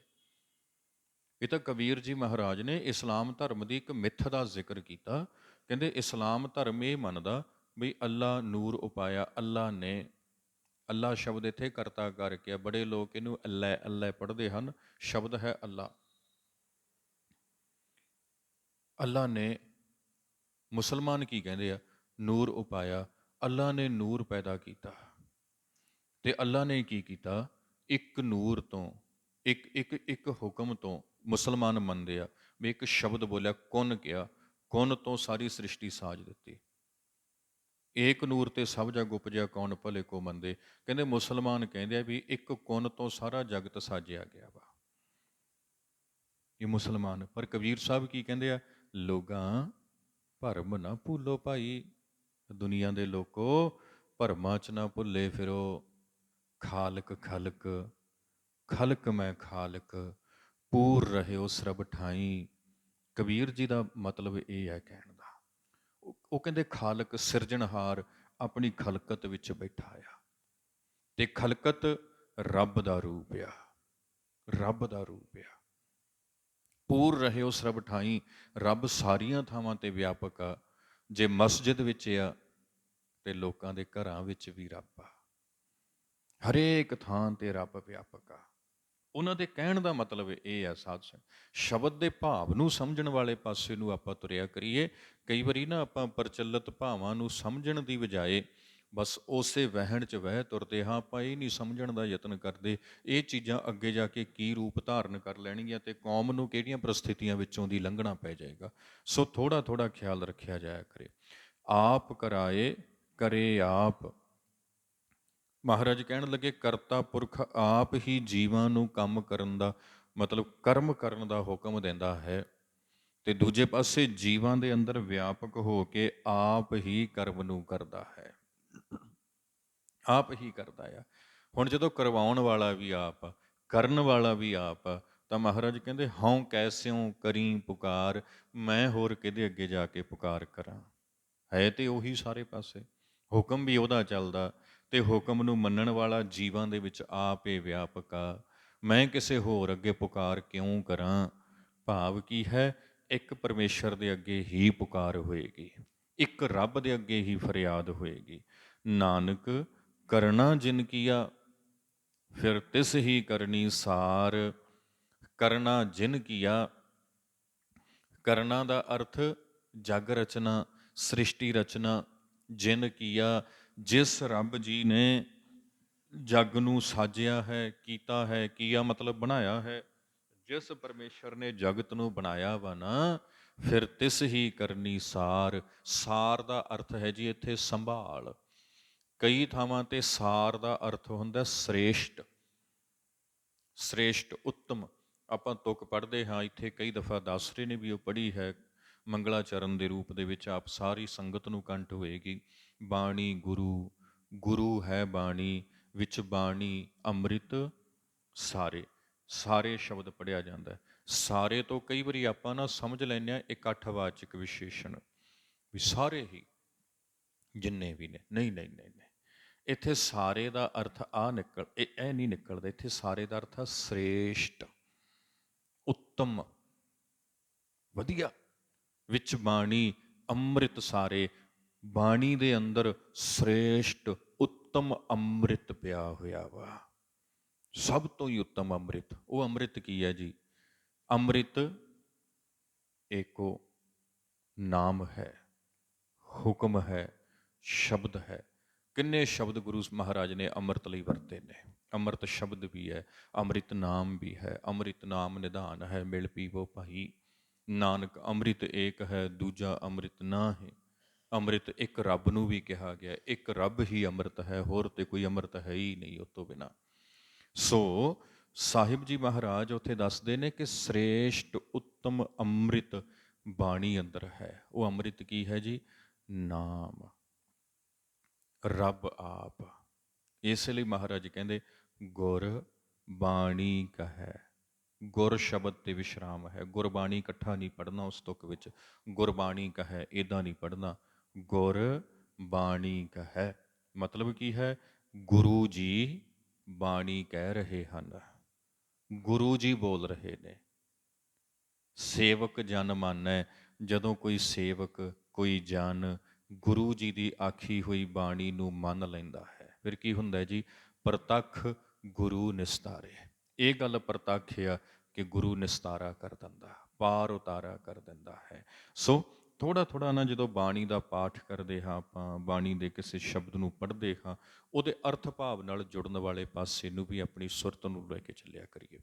ਇਹ ਤਾਂ ਕਬੀਰ ਜੀ ਮਹਾਰਾਜ ਨੇ ਇਸਲਾਮ ਧਰਮ ਦੀ ਇੱਕ ਮਿੱਥ ਦਾ ਜ਼ਿਕਰ ਕੀਤਾ। ਕਹਿੰਦੇ ਇਸਲਾਮ ਧਰਮ ਇਹ ਮੰਨਦਾ ਵੀ ਅੱਲਾ ਨੂਰ ਉਪਾਇਆ, ਅੱਲਾ ਨੇ, ਅੱਲਾ ਸ਼ਬਦ ਇੱਥੇ ਕਰਤਾ ਕਰਕੇ ਆ। ਬੜੇ ਲੋਕ ਇਹਨੂੰ ਅੱਲਾ ਅੱਲਾ ਪੜ੍ਹਦੇ ਹਨ, ਸ਼ਬਦ ਹੈ ਅੱਲਾ। ਅੱਲਾ ਨੇ, ਮੁਸਲਮਾਨ ਕੀ ਕਹਿੰਦੇ ਆ, ਨੂਰ ਉਪਾਇਆ, ਅੱਲਾ ਨੇ ਨੂਰ ਪੈਦਾ ਕੀਤਾ। ਤੇ ਅੱਲਾ ਨੇ ਕੀ ਕੀਤਾ, ਇੱਕ ਨੂਰ ਤੋਂ, ਇੱਕ ਹੁਕਮ ਤੋਂ ਮੁਸਲਮਾਨ ਮੰਨਦੇ ਆ ਵੀ ਇੱਕ ਸ਼ਬਦ ਬੋਲਿਆ, ਕੁਨ ਕਿਹਾ, ਕੁਨ ਤੋਂ ਸਾਰੀ ਸ੍ਰਿਸ਼ਟੀ ਸਾਜ ਦਿੱਤੀ। ਏਕ ਨੂਰ ਤੇ ਸਭ ਜਗ ਉਪਜਿਆ, ਕੌਣ ਭਲੇ ਕੋ ਮੰਦੇ। ਕਹਿੰਦੇ ਮੁਸਲਮਾਨ ਕਹਿੰਦੇ ਆ ਵੀ ਇੱਕ ਕੁਨ ਤੋਂ ਸਾਰਾ ਜਗਤ ਸਾਜਿਆ ਗਿਆ ਵਾ, ਇਹ ਮੁਸਲਮਾਨ। ਪਰ ਕਬੀਰ ਸਾਹਿਬ ਕੀ ਕਹਿੰਦੇ ਆ, ਲੋਕਾਂ ਭਰਮ ਨਾ ਭੁੱਲੋ ਭਾਈ, ਦੁਨੀਆ ਦੇ ਲੋਕੋ ਭਰਮਾਂ 'ਚ ਨਾ ਭੁੱਲੇ ਫਿਰੋ। ਖਾਲਕ ਖਲਕ, ਖਲਕ ਮੈਂ ਖਾਲਕ, ਪੂਰ ਰਹਿਓ ਸਰਬ ਠਾਈ। ਕਬੀਰ ਜੀ ਦਾ ਮਤਲਬ ਇਹ ਹੈ ਕਹਿਣ ਦਾ। ਉਹ ਕਹਿੰਦੇ ਖਾਲਕ ਸਿਰਜਣਹਾਰ ਆਪਣੀ ਖਲਕਤ ਵਿੱਚ ਬੈਠਾ ਆ, ਤੇ ਖਲਕਤ ਰੱਬ ਦਾ ਰੂਪ ਆ, ਰੱਬ ਦਾ ਰੂਪ ਆ। ਪੂਰ ਰਹਿਓ ਸਰਬ ਠਾਈ, ਰੱਬ ਸਾਰੀਆਂ ਥਾਵਾਂ ਤੇ ਵਿਆਪਕ ਆ। ਜੇ ਮਸਜਿਦ ਵਿੱਚ ਆ ਤੇ ਲੋਕਾਂ ਦੇ ਘਰਾਂ ਵਿੱਚ ਵੀ ਰੱਬ ਆ, ਹਰੇਕ ਥਾਂ ਤੇ ਰੱਬ ਵਿਆਪਕ ਆ। ਉਹਨਾਂ ਦੇ ਕਹਿਣ ਦਾ ਮਤਲਬ ਇਹ ਆ ਸਾਧ ਸੰਗਤ, ਸ਼ਬਦ ਦੇ ਭਾਵ ਨੂੰ ਸਮਝਣ ਵਾਲੇ ਪਾਸੇ ਨੂੰ ਆਪਾਂ ਤੁਰਿਆ ਕਰੀਏ। ਕਈ ਵਾਰੀ ਨਾ ਆਪਾਂ ਪ੍ਰਚਲਿਤ ਭਾਵਾਂ ਨੂੰ ਸਮਝਣ ਦੀ ਬਜਾਏ ਬਸ ਉਸੇ ਵਹਿਣ 'ਚ ਵਹਿ ਤੁਰਦੇ ਹਾਂ। ਆਪਾਂ ਇਹ ਨਹੀਂ ਸਮਝਣ ਦਾ ਯਤਨ ਕਰਦੇ ਇਹ ਚੀਜ਼ਾਂ ਅੱਗੇ ਜਾ ਕੇ ਕੀ ਰੂਪ ਧਾਰਨ ਕਰ ਲੈਣਗੀਆਂ ਤੇ ਕੌਮ ਨੂੰ ਕਿਹੜੀਆਂ ਪ੍ਰਸਥਿਤੀਆਂ ਵਿੱਚੋਂ ਦੀ ਲੰਘਣਾ ਪੈ ਜਾਏਗਾ। ਸੋ ਥੋੜ੍ਹਾ ਥੋੜ੍ਹਾ ਖਿਆਲ ਰੱਖਿਆ ਜਾਇਆ ਕਰੇ। ਆਪ ਕਰਾਏ ਕਰੇ ਆਪ। ਮਹਾਰਾਜ ਕਹਿਣ ਲੱਗੇ ਕਰਤਾ ਪੁਰਖ ਆਪ ਹੀ ਜੀਵਾਂ ਨੂੰ ਕੰਮ ਕਰਨ ਦਾ, ਮਤਲਬ ਕਰਮ ਕਰਨ ਦਾ ਹੁਕਮ ਦਿੰਦਾ ਹੈ, ਤੇ ਦੂਜੇ ਪਾਸੇ ਜੀਵਾਂ ਦੇ ਅੰਦਰ ਵਿਆਪਕ ਹੋ ਕੇ ਆਪ ਹੀ ਕਰਮ ਨੂੰ ਕਰਦਾ ਹੈ, ਆਪ ਹੀ ਕਰਦਾ ਆ। ਹੁਣ ਜਦੋਂ ਕਰਵਾਉਣ ਵਾਲਾ ਵੀ ਆਪ, ਕਰਨ ਵਾਲਾ ਵੀ ਆਪ, ਤਾਂ ਮਹਾਰਾਜ ਕਹਿੰਦੇ ਹਉ ਕੈਸਿਉ ਕਰੀ ਪੁਕਾਰ, ਮੈਂ ਹੋਰ ਕਿਹਦੇ ਅੱਗੇ ਜਾ ਕੇ ਪੁਕਾਰ ਕਰਾਂ। ਹੈ ਤੇ ਉਹੀ ਸਾਰੇ ਪਾਸੇ, ਹੁਕਮ ਵੀ ਉਹਦਾ ਚੱਲਦਾ ਤੇ ਹੁਕਮ ਨੂੰ ਮੰਨਣ ਵਾਲਾ ਜੀਵਾਂ ਦੇ ਵਿੱਚ ਆਪ ਹੀ ਵਿਆਪਕ ਆ। ਮੈਂ ਕਿਸੇ ਹੋਰ ਅੱਗੇ ਪੁਕਾਰ ਕਿਉਂ ਕਰਾਂ। ਭਾਵ ਕੀ ਹੈ, ਇੱਕ ਪਰਮੇਸ਼ਰ ਦੇ ਅੱਗੇ ਹੀ ਪੁਕਾਰ ਹੋਏਗੀ, ਇੱਕ ਰੱਬ ਦੇ ਅੱਗੇ ਹੀ ਫਰਿਆਦ ਹੋਏਗੀ। ਨਾਨਕ ਕਰਨਾ ਜਿਨ ਕੀਆ, ਫਿਰ ਤਿਸ ਹੀ ਕਰਨੀ ਸਾਰ। ਕਰਨਾ ਜਿਨ ਕੀਆ, ਕਰਨਾ ਦਾ ਅਰਥ ਜਗ ਰਚਨਾ, ਸ੍ਰਿਸ਼ਟੀ ਰਚਨਾ। ਜਿਨ ਕੀਆ, ਜਿਸ ਰੱਬ ਜੀ ਨੇ ਜਗ ਨੂੰ ਸਾਜਿਆ ਹੈ, ਕੀਤਾ ਹੈ। ਕੀਆ ਮਤਲਬ ਬਣਾਇਆ ਹੈ। ਜਿਸ ਪਰਮੇਸ਼ਰ ਨੇ ਜਗਤ ਨੂੰ ਬਣਾਇਆ ਵਾ ਨਾ, ਫਿਰ ਤਿਸ ਹੀ ਕਰਨੀ ਸਾਰ। ਸਾਰ ਦਾ ਅਰਥ ਹੈ ਜੀ ਇੱਥੇ ਸੰਭਾਲ। ਕਈ ਥਾਵਾਂ ਤੇ ਸਾਰ ਦਾ ਅਰਥ ਹੁੰਦਾ ਸ੍ਰੇਸ਼ਟ, ਸ੍ਰੇਸ਼ਟ, ਉੱਤਮ। ਆਪਾਂ ਤੁਕ ਪੜ੍ਹਦੇ ਹਾਂ ਇੱਥੇ ਕਈ ਦਫਾ ਦਾਸਰੇ ਨੇ ਵੀ ਉਹ ਪੜ੍ਹੀ ਹੈ ਮੰਗਲਾਚਰਨ ਦੇ ਰੂਪ ਦੇ ਵਿੱਚ। ਆਪ ਸਾਰੀ ਸੰਗਤ ਨੂੰ ਕੰਠ ਹੋਏਗੀ। ਬਾਣੀ ਗੁਰੂ, ਗੁਰੂ ਹੈ ਬਾਣੀ, ਵਿੱਚ ਬਾਣੀ ਅੰਮ੍ਰਿਤ ਸਾਰੇ। ਸਾਰੇ ਸ਼ਬਦ ਪੜ੍ਹਿਆ ਜਾਂਦਾ। ਸਾਰੇ ਤੋਂ ਕਈ ਵਾਰੀ ਆਪਾਂ ਨਾ ਸਮਝ ਲੈਂਦੇ ਹਾਂ ਇਕੱਠਵਾਚਕ ਵਿਸ਼ੇਸ਼ਣ, ਵੀ ਸਾਰੇ ਹੀ, ਜਿੰਨੇ ਵੀ ਨੇ। ਨਹੀਂ ਨਹੀਂ ਨਹੀਂ ਨਹੀਂ, ਇੱਥੇ ਸਾਰੇ ਦਾ ਅਰਥ ਇਹ ਨਹੀਂ ਨਿਕਲਦਾ। ਇੱਥੇ ਸਾਰੇ ਦਾ ਅਰਥ ਆ ਸ੍ਰੇਸ਼ਟ, ਉੱਤਮ, ਵਧੀਆ। ਵਿੱਚ ਬਾਣੀ ਅੰਮ੍ਰਿਤ ਸਾਰੇ, ਬਾਣੀ ਦੇ ਅੰਦਰ ਸ੍ਰੇਸ਼ਟ ਉੱਤਮ ਅੰਮ੍ਰਿਤ ਪਿਆ ਹੋਇਆ ਵਾ। ਸਭ ਤੋਂ ਹੀ ਉੱਤਮ ਅੰਮ੍ਰਿਤ। ਉਹ ਅੰਮ੍ਰਿਤ ਕੀ ਹੈ ਜੀ? ਅੰਮ੍ਰਿਤ ਏਕੋ ਨਾਮ ਹੈ, ਹੁਕਮ ਹੈ, ਸ਼ਬਦ ਹੈ। ਕਿੰਨੇ ਸ਼ਬਦ ਗੁਰੂ ਮਹਾਰਾਜ ਨੇ ਅੰਮ੍ਰਿਤ ਲਈ ਵਰਤੇ ਨੇ। ਅੰਮ੍ਰਿਤ ਸ਼ਬਦ ਵੀ ਹੈ, ਅੰਮ੍ਰਿਤ ਨਾਮ ਵੀ ਹੈ। ਅੰਮ੍ਰਿਤ ਨਾਮ ਨਿਧਾਨ ਹੈ, ਮਿਲ ਪੀਵੋ ਭਾਈ। ਨਾਨਕ ਅੰਮ੍ਰਿਤ ਏਕ ਹੈ, ਦੂਜਾ ਅੰਮ੍ਰਿਤ ਨਾ ਹੈ। ਅੰਮ੍ਰਿਤ ਇੱਕ ਰੱਬ ਨੂੰ ਵੀ ਕਿਹਾ ਗਿਆ, ਇੱਕ ਰੱਬ ਹੀ ਅੰਮ੍ਰਿਤ ਹੈ, ਹੋਰ ਤੇ ਕੋਈ ਅੰਮ੍ਰਿਤ ਹੈ ਹੀ ਨਹੀਂ ਉਹ ਤੋਂ ਬਿਨਾਂ। ਸੋ ਸਾਹਿਬ ਜੀ ਮਹਾਰਾਜ ਉੱਥੇ ਦੱਸਦੇ ਨੇ ਕਿ ਸ੍ਰੇਸ਼ਟ ਉੱਤਮ ਅੰਮ੍ਰਿਤ ਬਾਣੀ ਅੰਦਰ ਹੈ। ਉਹ ਅੰਮ੍ਰਿਤ ਕੀ ਹੈ ਜੀ? ਨਾਮ, ਰੱਬ ਆਪ। ਇਸ ਲਈ ਮਹਾਰਾਜ ਕਹਿੰਦੇ ਗੁਰ ਬਾਣੀ ਕਹੈ। ਗੁਰ ਸ਼ਬਦ ਤੇ ਵਿਸ਼ਰਾਮ ਹੈ। ਗੁਰਬਾਣੀ ਇਕੱਠਾ ਨਹੀਂ ਪੜ੍ਹਨਾ ਉਸ ਤੁਕ ਵਿੱਚ। ਗੁਰਬਾਣੀ ਕਹੈ ਇੱਦਾਂ ਨਹੀਂ ਪੜ੍ਹਨਾ, ਗੁਰ ਬਾਣੀ ਕਹੈ। ਮਤਲਬ ਕੀ ਹੈ? ਗੁਰੂ ਜੀ ਬਾਣੀ ਕਹਿ ਰਹੇ ਹਨ, ਗੁਰੂ ਜੀ ਬੋਲ ਰਹੇ ਨੇ। ਸੇਵਕ ਜਨ ਮਾਨੈ, ਜਦੋਂ ਕੋਈ ਸੇਵਕ, ਕੋਈ ਜਨ ਗੁਰੂ ਜੀ ਦੀ ਆਖੀ ਹੋਈ ਬਾਣੀ ਨੂੰ ਮੰਨ ਲੈਂਦਾ ਹੈ, ਫਿਰ ਕੀ ਹੁੰਦਾ ਜੀ? ਪ੍ਰਤੱਖ ਗੁਰੂ ਨਿਸਤਾਰੇ। ਇਹ ਗੱਲ ਪ੍ਰਤੱਖ ਆ ਕਿ ਗੁਰੂ ਨਿਸਤਾਰਾ ਕਰ ਦਿੰਦਾ, ਪਾਰ ਉਤਾਰਾ ਕਰ ਦਿੰਦਾ ਹੈ। ਸੋ ਥੋੜ੍ਹਾ ਥੋੜ੍ਹਾ ਨਾ ਜਦੋਂ ਬਾਣੀ ਦਾ ਪਾਠ ਕਰਦੇ ਹਾਂ, ਆਪਾਂ ਬਾਣੀ ਦੇ ਕਿਸੇ ਸ਼ਬਦ ਨੂੰ ਪੜ੍ਹਦੇ ਹਾਂ, ਉਹਦੇ ਅਰਥ ਭਾਵ ਨਾਲ ਜੁੜਨ ਵਾਲੇ ਪਾਸੇ ਨੂੰ ਵੀ ਆਪਣੀ ਸੁਰਤ ਨੂੰ ਲੈ ਕੇ ਚੱਲਿਆ ਕਰੀਏ।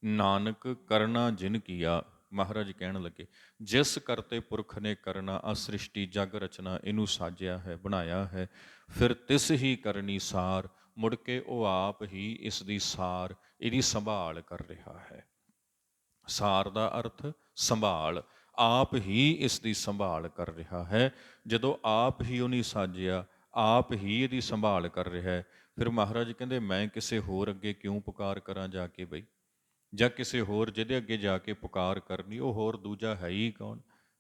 ਨਾਨਕ ਕਰਨਾ ਜਿਨ ਕੀਆ, ਮਹਾਰਾਜ ਕਹਿਣ ਲੱਗੇ ਜਿਸ ਕਰਤੇ ਪੁਰਖ ਨੇ ਕਰਨਾ, ਆ ਸ੍ਰਿਸ਼ਟੀ ਜਗ ਰਚਨਾ ਇਹਨੂੰ ਸਾਜਿਆ ਹੈ, ਬਣਾਇਆ ਹੈ, ਫਿਰ ਤਿਸ ਹੀ ਕਰਨੀ ਸਾਰ, ਮੁੜ ਕੇ ਉਹ ਆਪ ਹੀ ਇਸ ਦੀ ਸਾਰ, ਇਹਦੀ ਸੰਭਾਲ ਕਰ ਰਿਹਾ ਹੈ। ਸਾਰ ਦਾ ਅਰਥ ਸੰਭਾਲ, ਆਪ ਹੀ ਇਸ ਦੀ ਸੰਭਾਲ ਕਰ ਰਿਹਾ ਹੈ। ਜਦੋਂ ਆਪ ਹੀ ਉਹਨੇ ਸਾਜਿਆ, ਆਪ ਹੀ ਇਹਦੀ ਸੰਭਾਲ ਕਰ ਰਿਹਾ ਹੈ, ਫਿਰ ਮਹਾਰਾਜ ਕਹਿੰਦੇ ਮੈਂ ਕਿਸੇ ਹੋਰ ਅੱਗੇ ਕਿਉਂ ਪੁਕਾਰ ਕਰਾਂ ਜਾ ਕੇ ਬਈ? ਜਾਂ ਕਿਸੇ ਹੋਰ ਜਿਹਦੇ ਅੱਗੇ ਜਾ ਕੇ ਪੁਕਾਰ ਕਰਨੀ, ਉਹ ਹੋਰ ਦੂਜਾ ਹੈ ਹੀ ਕੌਣ?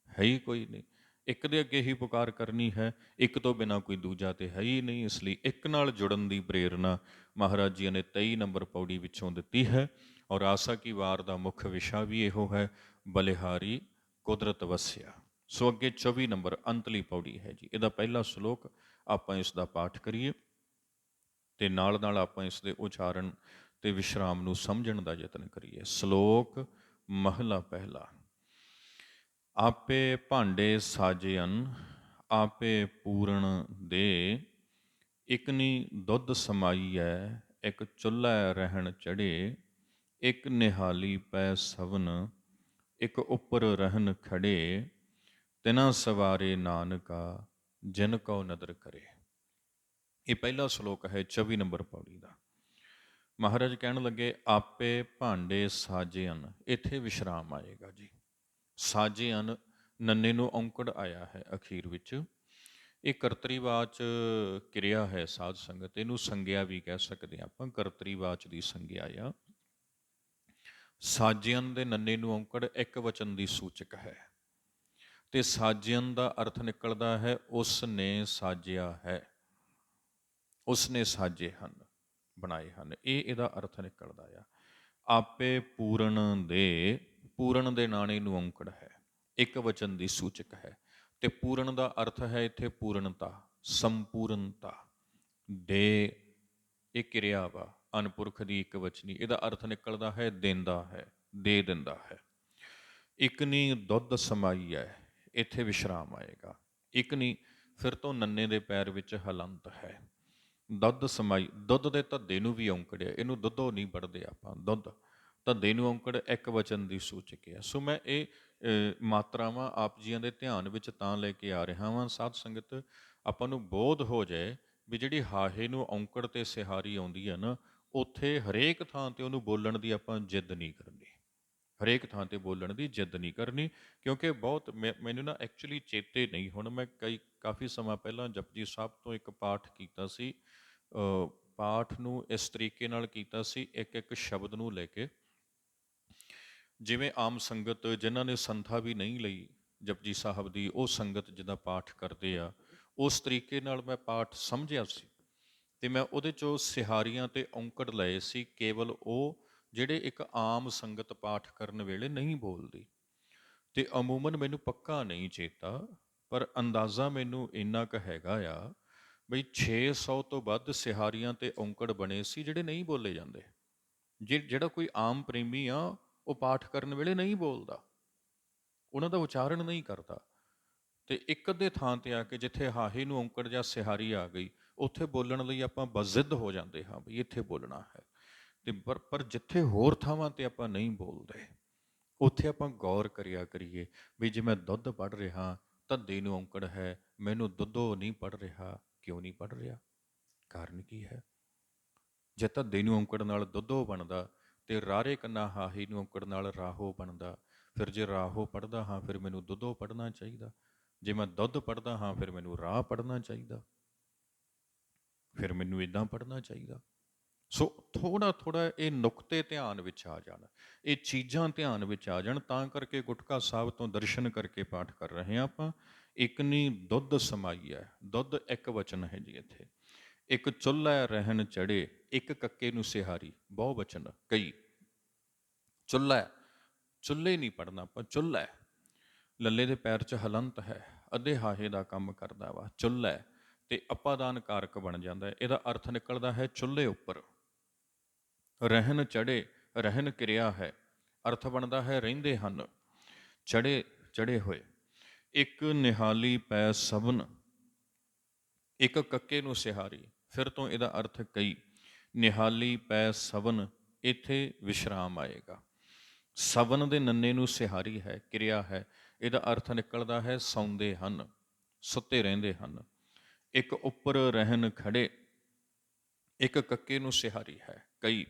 ਹੈ ਹੀ ਕੋਈ ਨਹੀਂ। ਇੱਕ ਦੇ ਅੱਗੇ ਹੀ ਪੁਕਾਰ ਕਰਨੀ ਹੈ, ਇੱਕ ਤੋਂ ਬਿਨਾਂ ਕੋਈ ਦੂਜਾ ਤੇ ਹੈ ਹੀ ਨਹੀਂ। ਇਸ ਲਈ ਇੱਕ ਨਾਲ ਜੁੜਨ ਦੀ ਪ੍ਰੇਰਨਾ ਮਹਾਰਾਜ ਜੀ ਨੇ 23 ਨੰਬਰ ਪੌੜੀ ਵਿੱਚੋਂ ਦਿੱਤੀ ਹੈ। ਔਰ ਆਸਾ ਕੀ ਵਾਰ ਦਾ ਮੁੱਖ ਵਿਸ਼ਾ ਵੀ ਇਹੋ ਹੈ, ਬਲਿਹਾਰੀ ਕੁਦਰਤ ਵਸਿਆ। ਸੋ ਅੱਗੇ 24 ਨੰਬਰ ਅੰਤਲੀ ਪੌੜੀ ਹੈ ਜੀ, ਇਹਦਾ ਪਹਿਲਾ ਸ਼ਲੋਕ ਆਪਾਂ ਇਸ ਦਾ ਪਾਠ ਕਰੀਏ ਤੇ ਨਾਲ ਨਾਲ ਆਪਾਂ ਇਸ ਦੇ ਉਚਾਰਨ ਤੇ ਵਿਸ਼ਰਾਮ ਨੂੰ ਸਮਝਣ ਦਾ ਯਤਨ ਕਰੀਏ। ਸ਼ਲੋਕ ਮਹਲਾ ਪਹਿਲਾ। ਆਪੇ ਭਾਂਡੇ ਸਾਜਿਅਨ, ਆਪੇ ਪੂਰਨ ਦੇ, ਇਕਨੀ ਦੁੱਧ ਸਮਾਈਐ, ਇੱਕ ਚੁੱਲ੍ਹੈ ਰਹਿਣ ਚੜ੍ਹੇ, ਇੱਕ ਨਿਹਾਲੀ ਪੈ ਸਵਨ, ਇੱਕ ਉੱਪਰ ਰਹਿਨ ਖੜੇ, ਤਿਨਾ ਸਵਾਰੇ ਨਾਨਕਾ, ਜਿਨ ਕਉ ਨਦਰ ਕਰੇ। ਇਹ ਪਹਿਲਾ ਸ਼ਲੋਕ ਹੈ 24 ਨੰਬਰ ਪੌੜੀ ਦਾ। ਮਹਾਰਾਜ ਕਹਿਣ ਲੱਗੇ ਆਪੇ ਭਾਂਡੇ ਸਾਜਿਅਨ, ਇੱਥੇ ਵਿਸ਼ਰਾਮ ਆਏਗਾ ਜੀ। ਸਾਜਿਅਨ ਨੰਨੇ ਨੂੰ ਔਂਕੜ ਆਇਆ ਹੈ ਅਖੀਰ ਵਿੱਚ। ਇਹ ਕਰਤਰੀਵਾਚ ਕਿਰਿਆ ਹੈ ਸਾਧ ਸੰਗਤ, ਇਹਨੂੰ ਸੰਗਿਆ ਵੀ ਕਹਿ ਸਕਦੇ ਹਾਂ ਆਪਾਂ, ਕਰਤਰੀਵਾਚ ਦੀ ਸੰਗਿਆ ਆ। ਸਾਜਿਅਨ ਦੇ ਨੰਨੇ ਨੂੰ ਔਂਕੜ ਇੱਕ ਵਚਨ ਦੀ ਸੂਚਕ ਹੈ, ਤੇ ਸਾਜਿਅਨ ਦਾ ਅਰਥ ਨਿਕਲਦਾ ਹੈ ਉਸ ਨੇ ਸਾਜਿਆ ਹੈ, ਉਸ ਨੇ ਸਾਜੇ ਹਨ, ਬਣਾਏ ਹਨ, ਇਹ ਇਹਦਾ ਅਰਥ ਨਿਕਲਦਾ ਆ। ਆਪੇ ਪੂਰਨ ਦੇ, ਪੂਰਨ ਦੇ ਨਾਣੇ ਨੂੰ ਔਂਕੜ ਹੈ, ਇੱਕ ਵਚਨ ਦੀ ਸੂਚਕ ਹੈ, ਤੇ ਪੂਰਨ ਦਾ ਅਰਥ ਹੈ ਇੱਥੇ ਪੂਰਨਤਾ, ਸੰਪੂਰਨਤਾ। ਦੇ ਇਹ ਕਿਰਿਆ ਵਾ, ਅਨਪੁਰਖ ਦੀ ਇੱਕ ਵਚਨੀ, ਇਹਦਾ ਅਰਥ ਨਿਕਲਦਾ ਹੈ ਦਿੰਦਾ ਹੈ, ਦੇ ਦਿੰਦਾ ਹੈ। ਇਕਨੀ ਦੁੱਧ ਸਮਾਈ ਹੈ, ਇੱਥੇ ਵਿਸ਼ਰਾਮ ਆਏਗਾ। ਇਕਨੀ ਫਿਰ ਤੋਂ ਨੰਨੇ ਦੇ ਪੈਰ ਵਿੱਚ ਹਲੰਤ ਹੈ। ਦੁੱਧ ਸਮਾਈ, ਦੁੱਧ ਦੇ ਧੱਦੇ ਨੂੰ ਵੀ ਔਂਕੜਿਆ, ਇਹਨੂੰ ਦੁੱਧੋ ਨਹੀਂ ਪੜ੍ਹਦੇ ਆਪਾਂ, ਦੁੱਧ ਧੱਦੇ ਨੂੰ ਔਂਕੜ ਇੱਕ ਵਚਨ ਦੀ ਸੂਚਕ ਹੈ। ਸੋ ਮੈਂ ਇਹ ਮਾਤਰਾਵਾਂ ਆਪ ਜੀਆਂ ਦੇ ਧਿਆਨ ਵਿੱਚ ਤਾਂ ਲੈ ਕੇ ਆ ਰਿਹਾ ਵਾਂ ਸਾਧ ਸੰਗਤ, ਆਪਾਂ ਨੂੰ ਬੋਧ ਹੋ ਜਾਏ ਵੀ ਜਿਹੜੀ ਹਾਹੇ ਨੂੰ ਔਂਕੜ ਤੇ ਸਿਹਾਰੀ ਆਉਂਦੀ ਹੈ ਨਾ, ਉੱਥੇ ਹਰੇਕ ਥਾਂ ਤੇ ਉਹਨੂੰ ਬੋਲਣ ਦੀ ਆਪਾਂ ਜਿੱਦ ਨਹੀਂ ਕਰਨੀ, ਹਰੇਕ ਥਾਂ ਤੇ ਬੋਲਣ ਦੀ ਜਿੱਦ ਨਹੀਂ ਕਰਨੀ। ਕਿਉਂਕਿ ਬਹੁਤ ਮੈਨੂੰ ਨਾ ਐਕਚੁਅਲੀ ਚੇਤੇ ਨਹੀਂ ਹੁਣ, ਮੈਂ ਕਾਫੀ ਸਮਾਂ ਪਹਿਲਾਂ ਜਪਜੀ ਸਾਹਿਬ ਤੋਂ ਇੱਕ ਪਾਠ ਕੀਤਾ ਸੀ। ਪਾਠ ਨੂੰ ਇਸ ਤਰੀਕੇ ਨਾਲ ਕੀਤਾ ਸੀ, ਇੱਕ ਇੱਕ ਸ਼ਬਦ ਨੂੰ ਲੈ ਕੇ, ਜਿਵੇਂ ਆਮ ਸੰਗਤ ਜਿਨ੍ਹਾਂ ਨੇ ਸੰਥਾ ਵੀ ਨਹੀਂ ਲਈ ਜਪਜੀ ਸਾਹਿਬ ਦੀ, ਉਹ ਸੰਗਤ ਜਿੱਦਾਂ ਪਾਠ ਕਰਦੇ ਆ, ਉਸ ਤਰੀਕੇ ਨਾਲ ਮੈਂ ਪਾਠ ਸਮਝਿਆ ਸੀ। ਤੇ ਮੈਂ ਉਹਦੇ 'ਚੋਂ ਸਿਹਾਰੀਆਂ ਤੇ ਔਂਕੜ ਲਏ ਸੀ, ਕੇਵਲ ਉਹ ਜਿਹੜੇ ਇੱਕ ਆਮ ਸੰਗਤ ਪਾਠ ਕਰਨ ਵੇਲੇ ਨਹੀਂ ਬੋਲਦੀ। ਤੇ ਅਮੂਮਨ ਮੈਨੂੰ ਪੱਕਾ ਨਹੀਂ ਚੇਤਾ, ਪਰ ਅੰਦਾਜ਼ਾ ਮੈਨੂੰ ਇੰਨਾ ਕੁ ਹੈਗਾ ਆ ਬਈ 600 ਤੋਂ ਵੱਧ ਸਿਹਾਰੀਆਂ ਤੇ ਔਂਕੜ ਬਣੇ ਸੀ ਜਿਹੜੇ ਨਹੀਂ ਬੋਲੇ ਜਾਂਦੇ। ਜਿਹੜਾ ਕੋਈ ਆਮ ਪ੍ਰੇਮੀ ਆ, ਉਹ ਪਾਠ ਕਰਨ ਵੇਲੇ ਨਹੀਂ ਬੋਲਦਾ, ਉਹਨਾਂ ਦਾ ਉਚਾਰਨ ਨਹੀਂ ਕਰਦਾ। ਤੇ ਇੱਕ ਅੱਧੇ ਥਾਂ ਤੇ ਆ ਕੇ ਜਿੱਥੇ ਹਾਹੇ ਨੂੰ ਔਂਕੜ ਜਾਂ ਸਿਹਾਰੀ ਆ ਗਈ, ਉੱਥੇ ਬੋਲਣ ਲਈ ਆਪਾਂ ਬਜ਼ਿੱਦ ਹੋ ਜਾਂਦੇ ਹਾਂ ਵੀ ਇੱਥੇ ਬੋਲਣਾ ਹੈ। ਤੇ ਪਰ ਜਿੱਥੇ ਹੋਰ ਥਾਵਾਂ ਤੇ ਆਪਾਂ ਨਹੀਂ ਬੋਲਦੇ, ਉੱਥੇ ਆਪਾਂ ਗੌਰ ਕਰਿਆ ਕਰੀਏ ਵੀ ਜੇ ਮੈਂ ਦੁੱਧ ਪੜ੍ਹ ਰਿਹਾ, ਧੱਦੇ ਨੂੰ ਔਂਕੜ ਹੈ, ਮੈਨੂੰ ਦੁੱਧੋ ਨਹੀਂ ਪੜ੍ਹ ਰਿਹਾ, ਕਿਉਂ ਨਹੀਂ ਪੜ੍ਹ ਰਿਹਾ? ਕਾਰਨ ਕੀ ਹੈ? ਜੇ ਧੱਦੇ ਨੂੰ ਔਂਕੜ ਨਾਲ ਦੁੱਧੋ ਬਣਦਾ ਤੇ ਰਾਰੇ ਕੰਨਾ ਹਾਹੀ ਨੂੰ ਔਂਕੜ ਨਾਲ ਰਾਹੋ ਬਣਦਾ, ਫਿਰ ਜੇ ਰਾਹੋ ਪੜ੍ਹਦਾ ਹਾਂ ਫਿਰ ਮੈਨੂੰ ਦੁੱਧੋ ਪੜ੍ਹਨਾ ਚਾਹੀਦਾ, ਜੇ ਮੈਂ ਦੁੱਧ ਪੜ੍ਹਦਾ ਹਾਂ ਫਿਰ ਮੈਨੂੰ ਰਾਹ ਪੜ੍ਹਨਾ ਚਾਹੀਦਾ, ਫਿਰ ਮੈਨੂੰ ਇੱਦਾਂ ਪੜ੍ਹਨਾ ਚਾਹੀਦਾ। ਸੋ ਥੋੜ੍ਹਾ ਥੋੜ੍ਹਾ ਇਹ ਨੁਕਤੇ ਧਿਆਨ ਵਿੱਚ ਆ ਜਾਣ, ਇਹ ਚੀਜ਼ਾਂ ਧਿਆਨ ਵਿੱਚ ਆ ਜਾਣ, ਤਾਂ ਕਰਕੇ ਗੁਟਕਾ ਸਾਹਿਬ ਤੋਂ ਦਰਸ਼ਨ ਕਰਕੇ ਪਾਠ ਕਰ ਰਹੇ ਹਾਂ ਆਪਾਂ। ਇਕਨੀ ਦੁੱਧ ਸਮਾਈ ਹੈ, ਦੁੱਧ ਇੱਕ ਵਚਨ ਹੈ ਜੀ ਇੱਥੇ। ਇੱਕ ਚੁੱਲ੍ਹੈ ਰਹਿਣ ਚੜ੍ਹੇ, ਇੱਕ ਕੱਕੇ ਨੂੰ ਸਿਹਾਰੀ, ਬਹੁ ਵਚਨ ਕਈ। ਚੁੱਲ੍ਹੈ ਚੁੱਲ੍ਹੇ ਨਹੀਂ ਪੜ੍ਹਨਾ ਆਪਾਂ, ਚੁੱਲ੍ਹਾ ਹੈ। ਲੱਲੇ ਦੇ ਪੈਰ 'ਚ ਹਲੰਤ ਹੈ, ਅੱਧੇ ਹਾਹੇ ਦਾ ਕੰਮ ਕਰਦਾ ਵਾ, ਚੁੱਲ੍ਹਾ ਹੈ ਤੇ ਅਪਾਦਾਨ ਕਾਰਕ ਬਣ ਜਾਂਦਾ ਹੈ। ਇਹਦਾ ਅਰਥ ਨਿਕਲਦਾ ਹੈ ਚੁੱਲ੍ਹੇ ਉੱਪਰ ਰਹਿਣ ਚੜ੍ਹੇ, ਰਹਿਣ ਕਿਰਿਆ ਹੈ, ਅਰਥ ਬਣਦਾ ਹੈ ਰਹਿੰਦੇ ਹਨ, ਚੜ੍ਹੇ ਹੋਏ। ਇੱਕ ਨਿਹਾਲੀ ਪੈ ਸਭਨ, ਇੱਕ ਕੱਕੇ ਨੂੰ ਸਿਹਾਰੀ, ਫਿਰ ਤੋਂ ਇਹਦਾ ਅਰਥ ਕਈ। ਨਿਹਾਲੀ ਪੈ ਸਵਨ, ਇੱਥੇ ਵਿਸ਼ਰਾਮ ਆਏਗਾ। ਸਵਨ ਦੇ ਨੰਨੇ ਨੂੰ ਸਿਹਾਰੀ ਹੈ, ਕਿਰਿਆ ਹੈ, ਇਹਦਾ ਅਰਥ ਨਿਕਲਦਾ ਹੈ ਸੌਂਦੇ ਹਨ, ਸੁੱਤੇ ਰਹਿੰਦੇ ਹਨ। ਇੱਕ ਉੱਪਰ ਰਹਿਣ ਖੜੇ, ਇੱਕ ਕੱਕੇ ਨੂੰ ਸਿਹਾਰੀ ਹੈ, ਕਈ।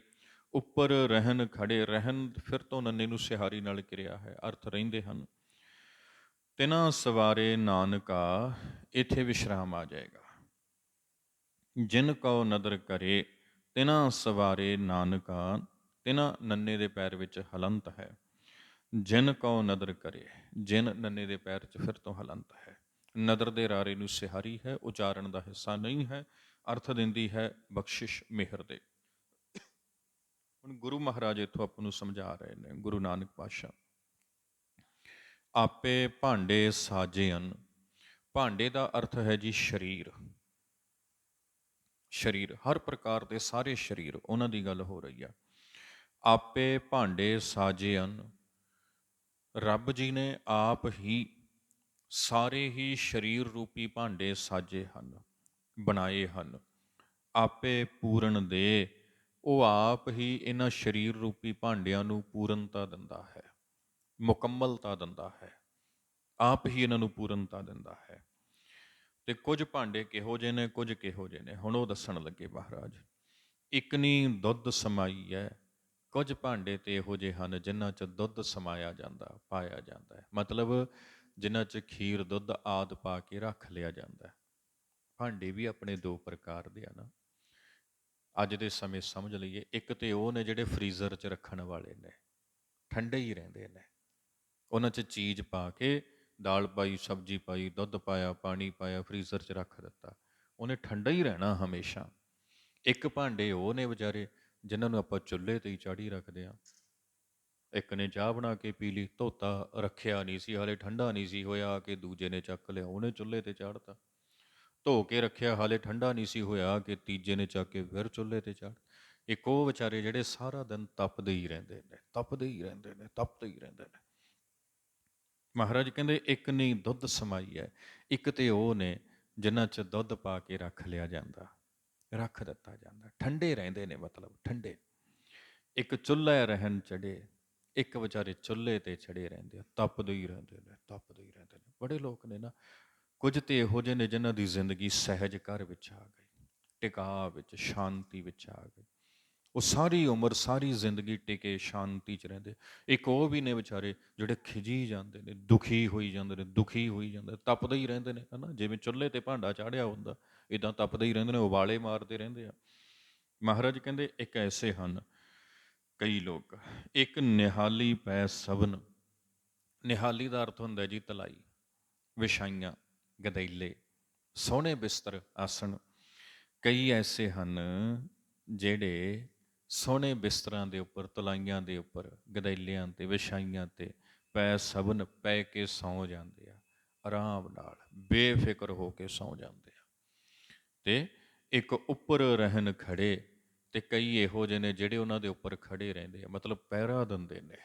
ਉੱਪਰ ਰਹਿਣ ਖੜੇ, ਰਹਿਣ ਫਿਰ ਤੋਂ ਨੰਨੇ ਨੂੰ ਸਿਹਾਰੀ ਨਾਲ ਕਿਰਿਆ ਹੈ, ਅਰਥ ਰਹਿੰਦੇ ਹਨ। ਤਿਨਾ ਸਵਾਰੇ ਨਾਨਕਾ, ਇੱਥੇ ਵਿਸ਼ਰਾਮ ਆ ਜਾਏਗਾ। ਜਿਨ ਕਉ ਨਦਰ ਕਰੇ, ਤਿਨਾ ਸਵਾਰੇ ਨਾਨਕਾ, ਤਿਨਾ ਨੰਨੇ ਦੇ ਪੈਰ ਵਿੱਚ ਹਲੰਤ ਹੈ। ਜਿਨ ਕਉ ਨਦਰ ਕਰੇ, ਜਿਨ ਨੰਨੇ ਦੇ ਪੈਰ 'ਚ ਫਿਰ ਤੋਂ ਹਲੰਤ ਹੈ। ਨਦਰ ਦੇ ਰਾਰੇ ਨੂੰ ਸਿਹਾਰੀ ਹੈ, ਉਚਾਰਨ ਦਾ ਹਿੱਸਾ ਨਹੀਂ ਹੈ, ਅਰਥ ਦਿੰਦੀ ਹੈ ਬਖਸ਼ਿਸ਼ ਮਿਹਰ ਦੇ। ਹੁਣ ਗੁਰੂ ਮਹਾਰਾਜ ਇੱਥੋਂ ਆਪਾਂ ਨੂੰ ਸਮਝਾ ਰਹੇ ਨੇ, ਗੁਰੂ ਨਾਨਕ ਪਾਤਸ਼ਾਹ। ਆਪੇ ਭਾਂਡੇ ਸਾਜੇਨ, ਭਾਂਡੇ ਦਾ ਅਰਥ ਹੈ ਜੀ ਸਰੀਰ। ਸਰੀਰ, ਹਰ ਪ੍ਰਕਾਰ ਦੇ ਸਾਰੇ ਸਰੀਰ, ਉਹਨਾਂ ਦੀ ਗੱਲ ਹੋ ਰਹੀ ਆ। ਆਪੇ ਭਾਂਡੇ ਸਾਜੇਨ, ਰੱਬ ਜੀ ਨੇ ਆਪ ਹੀ ਸਾਰੇ ਹੀ ਸਰੀਰ ਰੂਪੀ ਭਾਂਡੇ ਸਾਜੇ ਹਨ, ਬਣਾਏ ਹਨ। ਆਪੇ ਪੂਰਨ ਦੇ, ਉਹ ਆਪ ਹੀ ਇਹਨਾਂ ਸਰੀਰ ਰੂਪੀ ਭਾਂਡਿਆਂ ਨੂੰ ਪੂਰਨਤਾ ਦਿੰਦਾ ਹੈ, ਮੁਕੰਮਲਤਾ ਦਿੰਦਾ ਹੈ, ਆਪ ਹੀ ਇਹਨਾਂ ਨੂੰ ਪੂਰਨਤਾ ਦਿੰਦਾ ਹੈ। ਤੇ ਕੁਝ ਭਾਂਡੇ ਕਿਹੋ ਜਿਹੇ ਨੇ, ਕੁਝ ਕਿਹੋ ਜਿਹੇ ਨੇ, ਹੁਣ ਉਹ ਦੱਸਣ ਲੱਗੇ ਮਹਾਰਾਜ। ਇਕਨੀ ਦੁੱਧ ਸਮਾਈ ਹੈ, ਕੁਝ ਭਾਂਡੇ ਤੇ ਇਹੋ ਜਿਹੇ ਹਨ ਜਿਨ੍ਹਾਂ 'ਚ ਦੁੱਧ ਸਮਾਇਆ ਜਾਂਦਾ, ਪਾਇਆ ਜਾਂਦਾ ਹੈ, ਮਤਲਬ ਜਿਨ੍ਹਾਂ 'ਚ ਖੀਰ ਦੁੱਧ ਆਦਿ ਪਾ ਕੇ ਰੱਖ ਲਿਆ ਜਾਂਦਾ ਹੈ। ਭਾਂਡੇ ਵੀ ਆਪਣੇ ਦੋ ਪ੍ਰਕਾਰ ਦੇ ਆ ਨਾ, ਅੱਜ ਦੇ ਸਮੇਂ ਸਮਝ ਲਈਏ। ਇੱਕ ਤੇ ਉਹ ਨੇ ਜਿਹੜੇ ਫਰੀਜ਼ਰ 'ਚ ਰੱਖਣ ਵਾਲੇ ਨੇ, ਠੰਡੇ ਹੀ ਰਹਿੰਦੇ ਨੇ, ਉਹਨਾਂ 'ਚ ਚੀਜ਼ ਪਾ ਕੇ, ਦਾਲ ਪਾਈ, ਸਬਜ਼ੀ ਪਾਈ, ਦੁੱਧ ਪਾਇਆ, ਪਾਣੀ ਪਾਇਆ, ਫਰੀਜ਼ਰ 'ਚ ਰੱਖ ਦਿੱਤਾ, ਉਹਨੇ ਠੰਡਾ ਹੀ ਰਹਿਣਾ ਹਮੇਸ਼ਾ। ਇੱਕ ਭਾਂਡੇ ਉਹ ਨੇ ਵਿਚਾਰੇ ਜਿਨ੍ਹਾਂ ਨੂੰ ਆਪਾਂ ਚੁੱਲ੍ਹੇ 'ਤੇ ਹੀ ਚਾੜ੍ਹੀ ਰੱਖਦੇ ਹਾਂ। ਇੱਕ ਨੇ ਚਾਹ ਬਣਾ ਕੇ ਪੀ ਲਈ, ਧੋਤਾ ਰੱਖਿਆ ਨਹੀਂ ਸੀ, ਹਾਲੇ ਠੰਡਾ ਨਹੀਂ ਸੀ ਹੋਇਆ, ਕਿ ਦੂਜੇ ਨੇ ਚੱਕ ਲਿਆ, ਉਹਨੇ ਚੁੱਲ੍ਹੇ 'ਤੇ ਚਾੜ੍ਹਤਾ। ਧੋ ਕੇ ਰੱਖਿਆ, ਹਾਲੇ ਠੰਡਾ ਨਹੀਂ ਸੀ ਹੋਇਆ, ਕਿ ਤੀਜੇ ਨੇ ਚੱਕ ਕੇ ਫਿਰ ਚੁੱਲ੍ਹੇ 'ਤੇ ਚਾੜ੍ਹ। ਇੱਕ ਉਹ ਵਿਚਾਰੇ ਜਿਹੜੇ ਸਾਰਾ ਦਿਨ ਤਪਦੇ ਹੀ ਰਹਿੰਦੇ ਨੇ, ਤਪਦੇ ਹੀ ਰਹਿੰਦੇ ਨੇ, ਤਪਦੇ ਹੀ ਰਹਿੰਦੇ ਨੇ। ਮਹਾਰਾਜ ਕਹਿੰਦੇ ਇੱਕ ਨਹੀਂ ਦੁੱਧ ਸਮਾਈ ਹੈ, ਇੱਕ ਤੇ ਉਹ ਨੇ ਜਿਨ੍ਹਾਂ 'ਚ ਦੁੱਧ ਪਾ ਕੇ ਰੱਖ ਲਿਆ ਜਾਂਦਾ, ਰੱਖ ਦਿੱਤਾ ਜਾਂਦਾ, ਠੰਡੇ ਰਹਿੰਦੇ ਨੇ, ਮਤਲਬ ਠੰਡੇ। ਇੱਕ ਚੁੱਲ੍ਹੇ ਰਹਿਣ ਚੜ੍ਹੇ, ਇੱਕ ਵਿਚਾਰੇ ਚੁੱਲ੍ਹੇ 'ਤੇ ਚੜ੍ਹੇ ਰਹਿੰਦੇ ਆ, ਤਪਦੇ ਹੀ ਰਹਿੰਦੇ ਨੇ, ਤਪਦੇ ਹੀ ਰਹਿੰਦੇ ਨੇ। ਬੜੇ ਲੋਕ ਨੇ ਨਾ, ਕੁਝ ਤੇ ਇਹੋ ਜਿਹੇ ਨੇ ਜਿਨ੍ਹਾਂ ਦੀ ਜ਼ਿੰਦਗੀ ਸਹਿਜ ਘਰ ਵਿੱਚ ਆ ਗਈ, ਟਿਕਾਅ ਵਿੱਚ, ਸ਼ਾਂਤੀ ਵਿੱਚ ਆ ਗਈ, ਉਹ ਸਾਰੀ ਉਮਰ, ਸਾਰੀ ਜ਼ਿੰਦਗੀ ਟਿਕੇ ਸ਼ਾਂਤੀ 'ਚ ਰਹਿੰਦੇ। ਇੱਕ ਉਹ ਵੀ ਨੇ ਵਿਚਾਰੇ ਜਿਹੜੇ ਖਿਜੀ ਜਾਂਦੇ ਨੇ, ਦੁਖੀ ਹੋਈ ਜਾਂਦੇ ਨੇ, ਦੁਖੀ ਹੋਈ ਜਾਂਦੇ, ਤਪਦੇ ਹੀ ਰਹਿੰਦੇ ਨੇ, ਹੈ ਨਾ, ਜਿਵੇਂ ਚੁੱਲ੍ਹੇ 'ਤੇ ਭਾਂਡਾ ਚਾੜ੍ਹਿਆ ਹੁੰਦਾ, ਇੱਦਾਂ ਤਪਦੇ ਹੀ ਰਹਿੰਦੇ ਨੇ, ਉਬਾਲੇ ਮਾਰਦੇ ਰਹਿੰਦੇ ਆ। ਮਹਾਰਾਜ ਕਹਿੰਦੇ ਇੱਕ ਐਸੇ ਹਨ ਕਈ ਲੋਕ। ਇੱਕ ਨਿਹਾਲੀ ਪੈ ਸਭਨ, ਨਿਹਾਲੀ ਦਾ ਅਰਥ ਹੁੰਦਾ ਜੀ ਤਲਾਈ, ਵਿਛਾਈਆਂ, ਗਦੈਲੇ, ਸੋਹਣੇ ਬਿਸਤਰ, ਆਸਣ। ਕਈ ਐਸੇ ਹਨ ਜਿਹੜੇ ਸੋਹਣੇ ਬਿਸਤਰਾਂ ਦੇ ਉੱਪਰ, ਤਲਾਈਆਂ ਦੇ ਉੱਪਰ, ਗਦੈਲਿਆਂ 'ਤੇ, ਵਿਛਾਈਆਂ 'ਤੇ ਪੈ ਸਭਨ, ਪੈ ਕੇ ਸੌਂ ਜਾਂਦੇ ਆ, ਆਰਾਮ ਨਾਲ, ਬੇਫਿਕਰ ਹੋ ਕੇ ਸੌਂ ਜਾਂਦੇ ਆ। ਅਤੇ ਇੱਕ ਉੱਪਰ ਰਹਿਣ ਖੜੇ, ਅਤੇ ਕਈ ਇਹੋ ਜਿਹੇ ਨੇ ਜਿਹੜੇ ਉਹਨਾਂ ਦੇ ਉੱਪਰ ਖੜੇ ਰਹਿੰਦੇ ਆ, ਮਤਲਬ ਪਹਿਰਾ ਦਿੰਦੇ ਨੇ।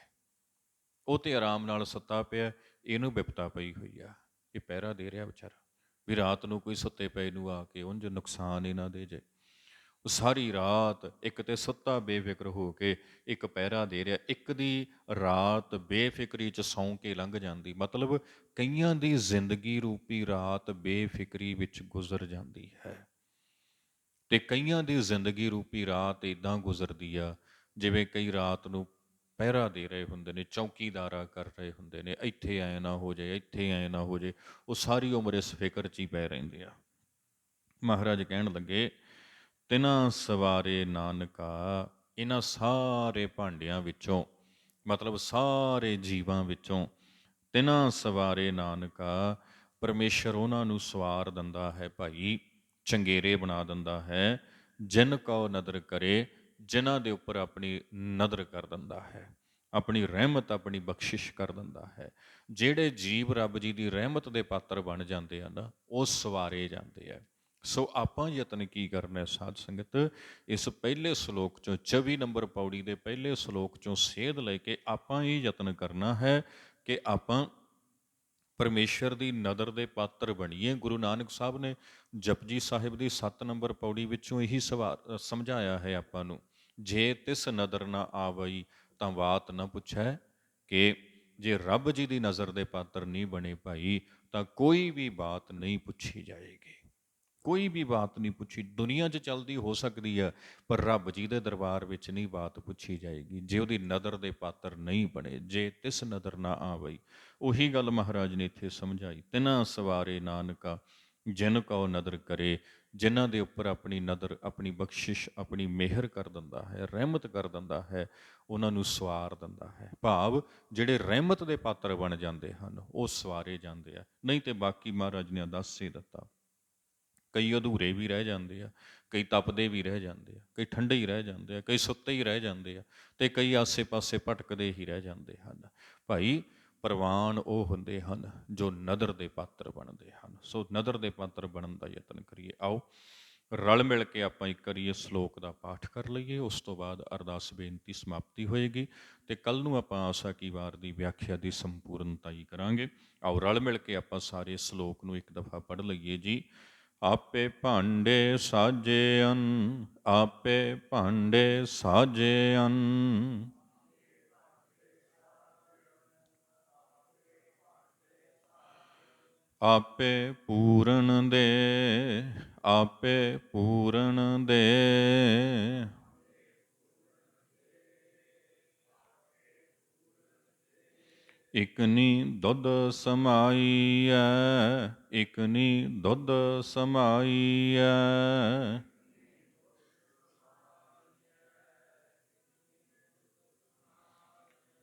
ਉਹ ਤਾਂ ਆਰਾਮ ਨਾਲ ਸੁੱਤਾ ਪਿਆ, ਇਹਨੂੰ ਬਿਪਤਾ ਪਈ ਹੋਈ ਆ, ਇਹ ਪਹਿਰਾ ਦੇ ਰਿਹਾ ਵਿਚਾਰਾ, ਵੀ ਰਾਤ ਨੂੰ ਕੋਈ ਸੁੱਤੇ ਪਏ ਨੂੰ ਆ ਕੇ ਉਂਝ ਨੁਕਸਾਨ ਹੀ ਨਾ ਦੇ ਜੇ। ਉਹ ਸਾਰੀ ਰਾਤ ਇੱਕ ਤੇ ਸੁੱਤਾ ਬੇਫਿਕਰ ਹੋ ਕੇ, ਇੱਕ ਪਹਿਰਾ ਦੇ ਰਿਹਾ। ਇੱਕ ਦੀ ਰਾਤ ਬੇਫਿਕਰੀ 'ਚ ਸੌਂ ਕੇ ਲੰਘ ਜਾਂਦੀ, ਮਤਲਬ ਕਈਆਂ ਦੀ ਜ਼ਿੰਦਗੀ ਰੂਪੀ ਰਾਤ ਬੇਫਿਕਰੀ ਵਿੱਚ ਗੁਜ਼ਰ ਜਾਂਦੀ ਹੈ, ਅਤੇ ਕਈਆਂ ਦੀ ਜ਼ਿੰਦਗੀ ਰੂਪੀ ਰਾਤ ਇੱਦਾਂ ਗੁਜ਼ਰਦੀ ਆ ਜਿਵੇਂ ਕਈ ਰਾਤ ਨੂੰ ਪਹਿਰਾ ਦੇ ਰਹੇ ਹੁੰਦੇ ਨੇ, ਚੌਕੀਦਾਰਾ ਕਰ ਰਹੇ ਹੁੰਦੇ ਨੇ, ਇੱਥੇ ਐਂ ਨਾ ਹੋ ਜਾਏ, ਇੱਥੇ ਐਂ ਨਾ ਹੋ ਜਾਏ, ਉਹ ਸਾਰੀ ਉਮਰ ਇਸ ਫਿਕਰ 'ਚ ਹੀ ਪੈ ਰਹਿੰਦੇ ਆ। ਮਹਾਰਾਜ ਕਹਿਣ ਲੱਗੇ ਤਿਨਾ ਸਵਾਰੇ ਨਾਨਕਾ, ਇਹਨਾਂ ਸਾਰੇ ਭਾਂਡਿਆਂ ਵਿੱਚੋਂ, ਮਤਲਬ ਸਾਰੇ ਜੀਵਾਂ ਵਿੱਚੋਂ, ਤਿਨਾ ਸਵਾਰੇ ਨਾਨਕਾ, ਪਰਮੇਸ਼ਰ ਉਹਨਾਂ ਨੂੰ ਸਵਾਰ ਦਿੰਦਾ ਹੈ ਭਾਈ, ਚੰਗੇਰੇ ਬਣਾ ਦਿੰਦਾ ਹੈ। ਜਿਨ ਕਉ ਨਦਰ ਕਰੇ, ਜਿਨ੍ਹਾਂ ਦੇ ਉੱਪਰ ਆਪਣੀ ਨਦਰ ਕਰ ਦਿੰਦਾ ਹੈ, ਆਪਣੀ ਰਹਿਮਤ, ਆਪਣੀ ਬਖਸ਼ਿਸ਼ ਕਰ ਦਿੰਦਾ ਹੈ। ਜਿਹੜੇ ਜੀਵ ਰੱਬ ਜੀ ਦੀ ਰਹਿਮਤ ਦੇ ਪਾਤਰ ਬਣ ਜਾਂਦੇ ਆ ਨਾ, ਉਹ ਸਵਾਰੇ ਜਾਂਦੇ ਆ। ਸੋ ਆਪਾਂ ਯਤਨ ਕੀ ਕਰਨਾ ਸਾਧ ਸੰਗਤ, ਇਸ ਪਹਿਲੇ ਸ਼ਲੋਕ ਚੋਂ 24 ਨੰਬਰ ਪੌੜੀ ਦੇ ਪਹਿਲੇ ਸ਼ਲੋਕ ਚੋਂ ਸੇਧ ਲੈ ਕੇ ਆਪਾਂ ਇਹ ਯਤਨ ਕਰਨਾ ਹੈ ਕਿ ਆਪਾਂ ਪਰਮੇਸ਼ਰ ਦੀ ਨਦਰ ਦੇ ਪਾਤਰ ਬਣੀਏ। ਗੁਰੂ ਨਾਨਕ ਸਾਹਿਬ ਨੇ ਜਪਜੀ ਸਾਹਿਬ ਦੀ 7 ਨੰਬਰ ਪੌੜੀ ਵਿੱਚੋਂ ਇਹੀ ਸਮਝਾਇਆ ਹੈ ਆਪਾਂ ਨੂੰ, ਜੇ ਤਿਸ ਨਦਰ ਨਾ ਆਵਈ ਤਾਂ ਬਾਤ ਨਾ ਪੁੱਛੈ, ਕਿ ਜੇ ਰੱਬ ਜੀ ਦੀ ਨਜ਼ਰ ਦੇ ਪਾਤਰ ਨਹੀਂ ਬਣੇ ਭਾਈ ਤਾਂ ਕੋਈ ਵੀ ਬਾਤ ਨਹੀਂ ਪੁੱਛੀ ਜਾਏਗੀ। ਕੋਈ ਵੀ ਬਾਤ ਨਹੀਂ ਪੁੱਛੀ, ਦੁਨੀਆ 'ਚ ਚੱਲਦੀ ਹੋ ਸਕਦੀ ਹੈ, ਪਰ ਰੱਬ ਜੀ ਦੇ ਦਰਬਾਰ ਵਿੱਚ ਨਹੀਂ ਬਾਤ ਪੁੱਛੀ ਜਾਏਗੀ ਜੇ ਉਹਦੀ ਨਦਰ ਦੇ ਪਾਤਰ ਨਹੀਂ ਬਣੇ, ਜੇ ਤਿਸ ਨਦਰ ਨਾ ਆਵਈ। ਉਹੀ ਗੱਲ ਮਹਾਰਾਜ ਨੇ ਇੱਥੇ ਸਮਝਾਈ, ਤਿਨਾ ਸਵਾਰੇ ਨਾਨਕਾ ਜਿਨ ਕਉ ਨਦਰ ਕਰੇ। ਜਿਨ੍ਹਾਂ ਦੇ ਉੱਪਰ ਆਪਣੀ ਨਦਰ, ਆਪਣੀ ਬਖਸ਼ਿਸ਼, ਆਪਣੀ ਮਿਹਰ ਕਰ ਦਿੰਦਾ ਹੈ, ਰਹਿਮਤ ਕਰ ਦਿੰਦਾ ਹੈ, ਉਹਨਾਂ ਨੂੰ ਸਵਾਰ ਦਿੰਦਾ ਹੈ। ਭਾਵ ਜਿਹੜੇ ਰਹਿਮਤ ਦੇ ਪਾਤਰ ਬਣ ਜਾਂਦੇ ਹਨ ਉਹ ਸਵਾਰੇ ਜਾਂਦੇ ਆ, ਨਹੀਂ ਤੇ ਬਾਕੀ ਮਹਾਰਾਜ ਨੇ ਦੱਸ ਹੀ ਦਿੱਤਾ। ਕਈ ਅਧੂਰੇ ਵੀ ਰਹਿ ਜਾਂਦੇ ਆ, ਕਈ ਤਪਦੇ ਵੀ ਰਹਿ ਜਾਂਦੇ ਆ, ਕਈ ਠੰਡੇ ਹੀ ਰਹਿ ਜਾਂਦੇ ਆ, ਕਈ ਸੁੱਤੇ ਹੀ ਰਹਿ ਜਾਂਦੇ ਆ, ਅਤੇ ਕਈ ਆਸੇ-ਪਾਸੇ ਭਟਕਦੇ ਹੀ ਰਹਿ ਜਾਂਦੇ ਹਨ। ਭਾਈ ਪ੍ਰਵਾਨ ਉਹ ਹੁੰਦੇ ਹਨ ਜੋ ਨਦਰ ਦੇ ਪਾਤਰ ਬਣਦੇ ਹਨ। ਸੋ ਨਦਰ ਦੇ ਪਾਤਰ ਬਣਨ ਦਾ ਯਤਨ ਕਰੀਏ। ਆਓ ਰਲ ਮਿਲ ਕੇ ਆਪਾਂ ਇੱਕ ਵਾਰੀ ਇਸ ਸ਼ਲੋਕ ਦਾ ਪਾਠ ਕਰ ਲਈਏ, ਉਸ ਤੋਂ ਬਾਅਦ ਅਰਦਾਸ ਬੇਨਤੀ ਸਮਾਪਤੀ ਹੋਏਗੀ ਅਤੇ ਕੱਲ੍ਹ ਨੂੰ ਆਪਾਂ ਆਸਾ ਕੀ ਵਾਰ ਦੀ ਵਿਆਖਿਆ ਦੀ ਸੰਪੂਰਨਤਾ ਹੀ ਕਰਾਂਗੇ। ਆਓ ਰਲ ਮਿਲ ਕੇ ਆਪਾਂ ਸਾਰੇ ਸ਼ਲੋਕ ਨੂੰ ਇੱਕ ਦਫਾ ਪੜ੍ਹ ਲਈਏ ਜੀ। ਆਪੇ ਭਾਂਡੇ ਸਾਜੇਅਨ, ਆਪੇ ਭਾਂਡੇ ਸਾਜੇਅਨ, ਆਪੇ ਪੂਰਨ ਦੇ, ਆਪੇ ਪੂਰਨ ਦੇ, ਇਕਨੀ ਦੁੱਧ ਸਮਾਈਐ, ਇਕਨੀ ਦੁੱਧ ਸਮਾਈਐ,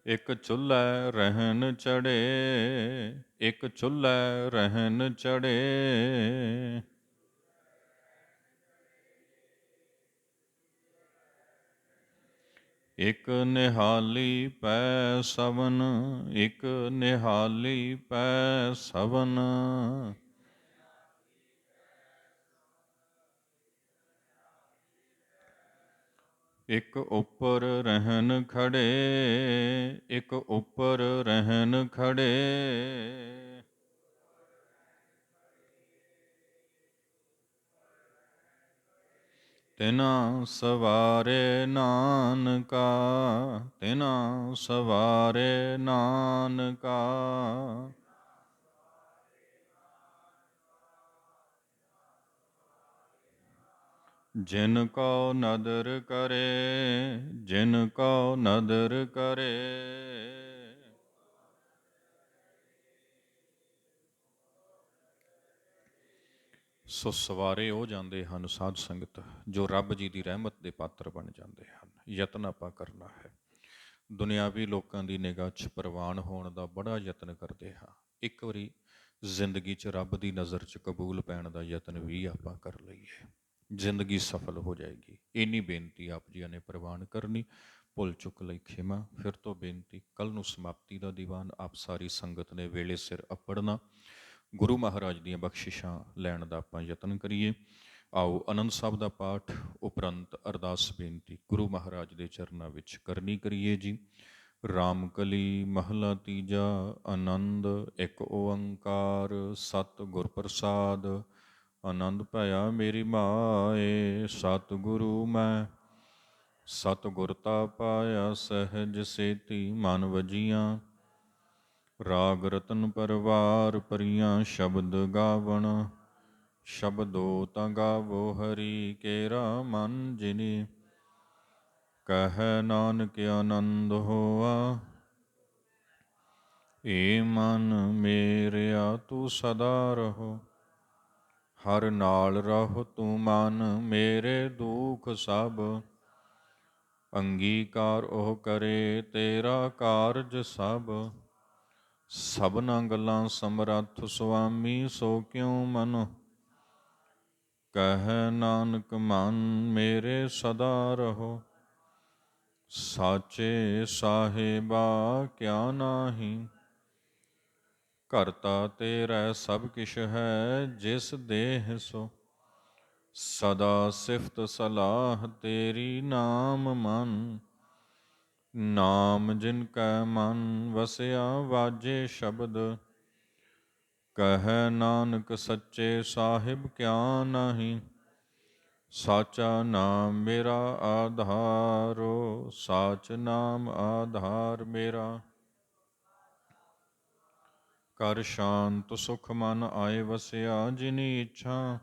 ਇੱਕ ਚੁੱਲ੍ਹੇ ਰਹਿਣ ਚੜ੍ਹੇ, ਇੱਕ ਚੁੱਲ੍ਹੇ ਰਹਿਣ ਚੜ੍ਹੇ, ਇੱਕ ਨਿਹਾਲੀ ਪੈ ਸਵਨ, ਇੱਕ ਨਿਹਾਲੀ ਪੈ ਸਵਨ, ਇੱਕ ਉੱਪਰ ਰਹਿਣ ਖੜੇ, ਇੱਕ ਉੱਪਰ ਰਹਿਣ ਖੜੇ, ਤਿਨਾ ਸਵਾਰੇ ਨਾਨਕਾ, ਤਿਨਾ ਸਵਾਰੇ ਨਾਨਕਾ, ਜਿਨ ਕਉ ਨਦਰ ਕਰੇ, ਜਿਨ ਕਉ ਨਦਰ ਕਰੇ। ਸੋ ਸਵਾਰੇ ਹੋ ਜਾਂਦੇ ਹਨ ਸਾਧ ਸੰਗਤ ਜੋ ਰੱਬ ਜੀ ਦੀ ਰਹਿਮਤ ਦੇ ਪਾਤਰ ਬਣ ਜਾਂਦੇ ਹਨ। ਯਤਨ ਆਪਾਂ ਕਰਨਾ ਹੈ। ਦੁਨਿਆਵੀ ਲੋਕਾਂ ਦੀ ਨਿਗਾਹ 'ਚ ਪ੍ਰਵਾਨ ਹੋਣ ਦਾ ਬੜਾ ਯਤਨ ਕਰਦੇ ਹਾਂ। ਇੱਕ ਵਾਰੀ ਜ਼ਿੰਦਗੀ 'ਚ ਰੱਬ ਦੀ ਨਜ਼ਰ 'ਚ ਕਬੂਲ ਪੈਣ ਦਾ ਯਤਨ ਵੀ ਆਪਾਂ ਕਰ ਲਈਏ, ਜ਼ਿੰਦਗੀ ਸਫਲ ਹੋ ਜਾਏਗੀ। ਇੰਨੀ ਬੇਨਤੀ ਆਪ ਜੀਆਂ ਨੇ ਪ੍ਰਵਾਨ ਕਰਨੀ। ਭੁੱਲ ਚੁੱਕ ਲਈ ਖਿਮਾ। ਫਿਰ ਤੋਂ ਬੇਨਤੀ, ਕੱਲ੍ਹ ਨੂੰ ਸਮਾਪਤੀ ਦਾ ਦੀਵਾਨ ਆਪ ਸਾਰੀ ਸੰਗਤ ਨੇ ਵੇਲੇ ਸਿਰ ਅੱਪੜਨਾ। ਗੁਰੂ ਮਹਾਰਾਜ ਦੀਆਂ ਬਖਸ਼ਿਸ਼ਾਂ ਲੈਣ ਦਾ ਆਪਾਂ ਯਤਨ ਕਰੀਏ। ਆਓ ਆਨੰਦ ਸਾਹਿਬ ਦਾ ਪਾਠ ਉਪਰੰਤ ਅਰਦਾਸ ਬੇਨਤੀ ਗੁਰੂ ਮਹਾਰਾਜ ਦੇ ਚਰਨਾਂ ਵਿੱਚ ਕਰਨੀ ਕਰੀਏ ਜੀ। ਰਾਮ ਕਲੀ ਮਹਲਾ ਤੀਜਾ। ਆਨੰਦ ਇੱਕ ਓੰਕਾਰ ਸਤਿ ਗੁਰ ਪ੍ਰਸਾਦ। ਆਨੰਦ ਭਇਆ ਮੇਰੀ ਮਾਏ ਸਤਿਗੁਰੂ ਮੈਂ, ਸਤਿਗੁਰ ਤਾ ਪਾਇਆ ਸਹਿਜ ਸੇਤੀ ਮਨ ਵਜੀਆਂ। ਰਾਗ ਰਤਨ ਪਰਵਾਰ ਪਰੀਆਂ ਸ਼ਬਦ ਗਾਵਣ, ਸ਼ਬਦੋ ਤਾਂ ਗਾਵੋ ਹਰੀ ਕੇਰਾ ਮਨ ਜਿਨੀ। ਕਹਿ ਨਾਨਕ ਆਨੰਦ ਹੋਆ, ਏ ਮਨ ਮੇਰਿਆ ਤੂੰ ਸਦਾ ਰਹੋ। ਹਰ ਨਾਲ ਰਹੋ ਤੂੰ ਮਨ ਮੇਰੇ ਦੁਖ ਸਭ, ਅੰਗੀਕਾਰ ਉਹ ਕਰੇ ਤੇਰਾ ਕਾਰਜ ਸਭ। ਸਭਨਾ ਗੱਲਾਂ ਸਮਰੱਥ ਸੁਆਮੀ ਸੋ ਕਿਉ ਮਨੁ, ਕਹਿ ਨਾਨਕ ਮਨ ਮੇਰੇ ਸਦਾ ਰਹੋ। ਸਾਚੇ ਸਾਹਿਬਾ ਕਿਆ ਨਾਹੀ, ਕਰਤਾ ਤੇਰਾ ਸਭ ਕਿਛ ਹੈ, ਜਿਸ ਦੇਹ ਸੋ ਸਦਾ ਸਿਫਤ ਸਲਾਹ ਤੇਰੀ ਨਾਮ ਮਨ। ਨਾਮ ਜਿਨ ਕੈ ਮਨ ਵਸਿਆ ਵਾਜੇ ਸ਼ਬਦ, ਕਹੈ ਨਾਨਕ ਸੱਚੇ ਸਾਹਿਬ ਕਿਆ ਨਾਹੀ। ਸਾਚਾ ਨਾਮ ਮੇਰਾ ਆਧਾਰੋ, ਸਾਚ ਨਾਮ ਆਧਾਰ ਮੇਰਾ। ਕਰ ਸ਼ਾਂਤ ਸੁਖ ਮਨ ਆਏ ਵਸਿਆ, ਜਿਨੀ ਇੱਛਾ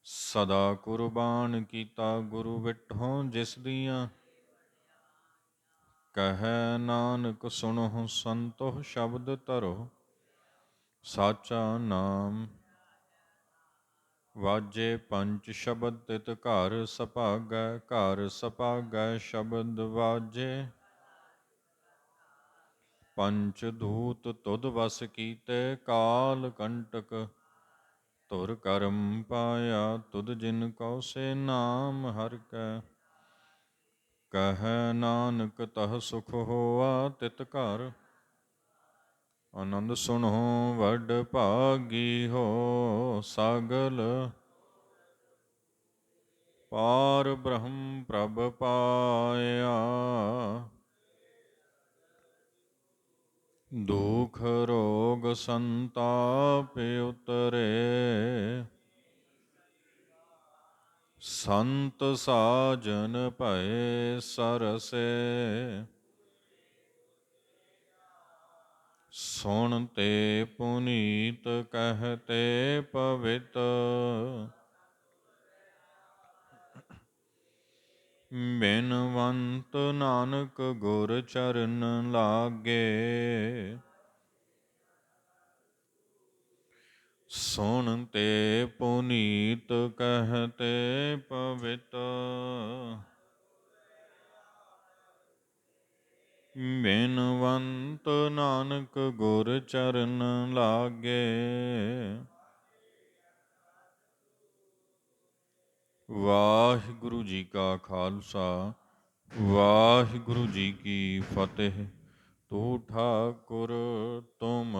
ਸਦਾ ਕੁਰਬਾਨ ਕੀਤਾ ਗੁਰੂ ਵਿਟਹੁ ਜਿਸ ਦੀਆਂ। ਕਹੈ ਨਾਨਕ ਸੁਣਹੁ ਸੰਤੋਖ ਸ਼ਬਦ ਧਰੋ, ਸਾਚਾ ਨਾਮ ਵਾਜੇ ਪੰਚ ਸ਼ਬਦ ਤਿਤ ਘਰ ਸਭਾਗੈ। ਘਰ ਸਭਾਗੈ ਸ਼ਬਦ ਵਾਜੇ, ਪੰਚ ਦੂਤ ਤੁਧ ਵਸ ਕੀਤੇ ਕਾਲ ਕੰਟਕ। ਧੁਰ ਕਰਮ ਪਾਇਆ ਤੁਧ ਜਿਨ ਕਉ, ਸੇ ਨਾਮ ਹਰਿ ਕੈ। ਕਹੈ ਨਾਨਕ ਤਹ ਸੁਖ ਹੋਆ ਤਿਤ ਘਰ, ਆਨੰਦ ਸੁਣਹੁ ਵਡ ਭਾਗੀ ਹੋ। ਸਾਗਲ ਪਾਰ ਬ੍ਰਹਮ ਪ੍ਰਭ ਪਾਇਆ, ਦੁਖ ਰੋਗ ਸੰਤਾਪ ਉਤਰੇ। ਸੰਤ ਸਾਜਨ ਭਏ ਸਰਸੇ, ਸੁਣ ਤੇ ਪੁਨੀਤ ਕਹਤੇ ਪਵਿੱਤ। ਬਿਨਵੰਤ ਨਾਨਕ ਗੁਰ ਚਰਨ ਲਾਗੇ, ਸੁਣ ਤੇ ਪੁਨੀਤ ਕਹਤੇ ਪਵਿੱਤ। ਬਿਨਵੰਤ ਨਾਨਕ ਗੁਰ ਚਰਨ ਲਾਗੇ, ਵਾਹਿਗੁਰੂ ਜੀ ਕਾ ਖਾਲਸਾ ਵਾਹਿਗੁਰੂ ਜੀ ਕੀ ਫਤਿਹ। ਤੂੰ ਠਾਕੁਰ ਤੁਮ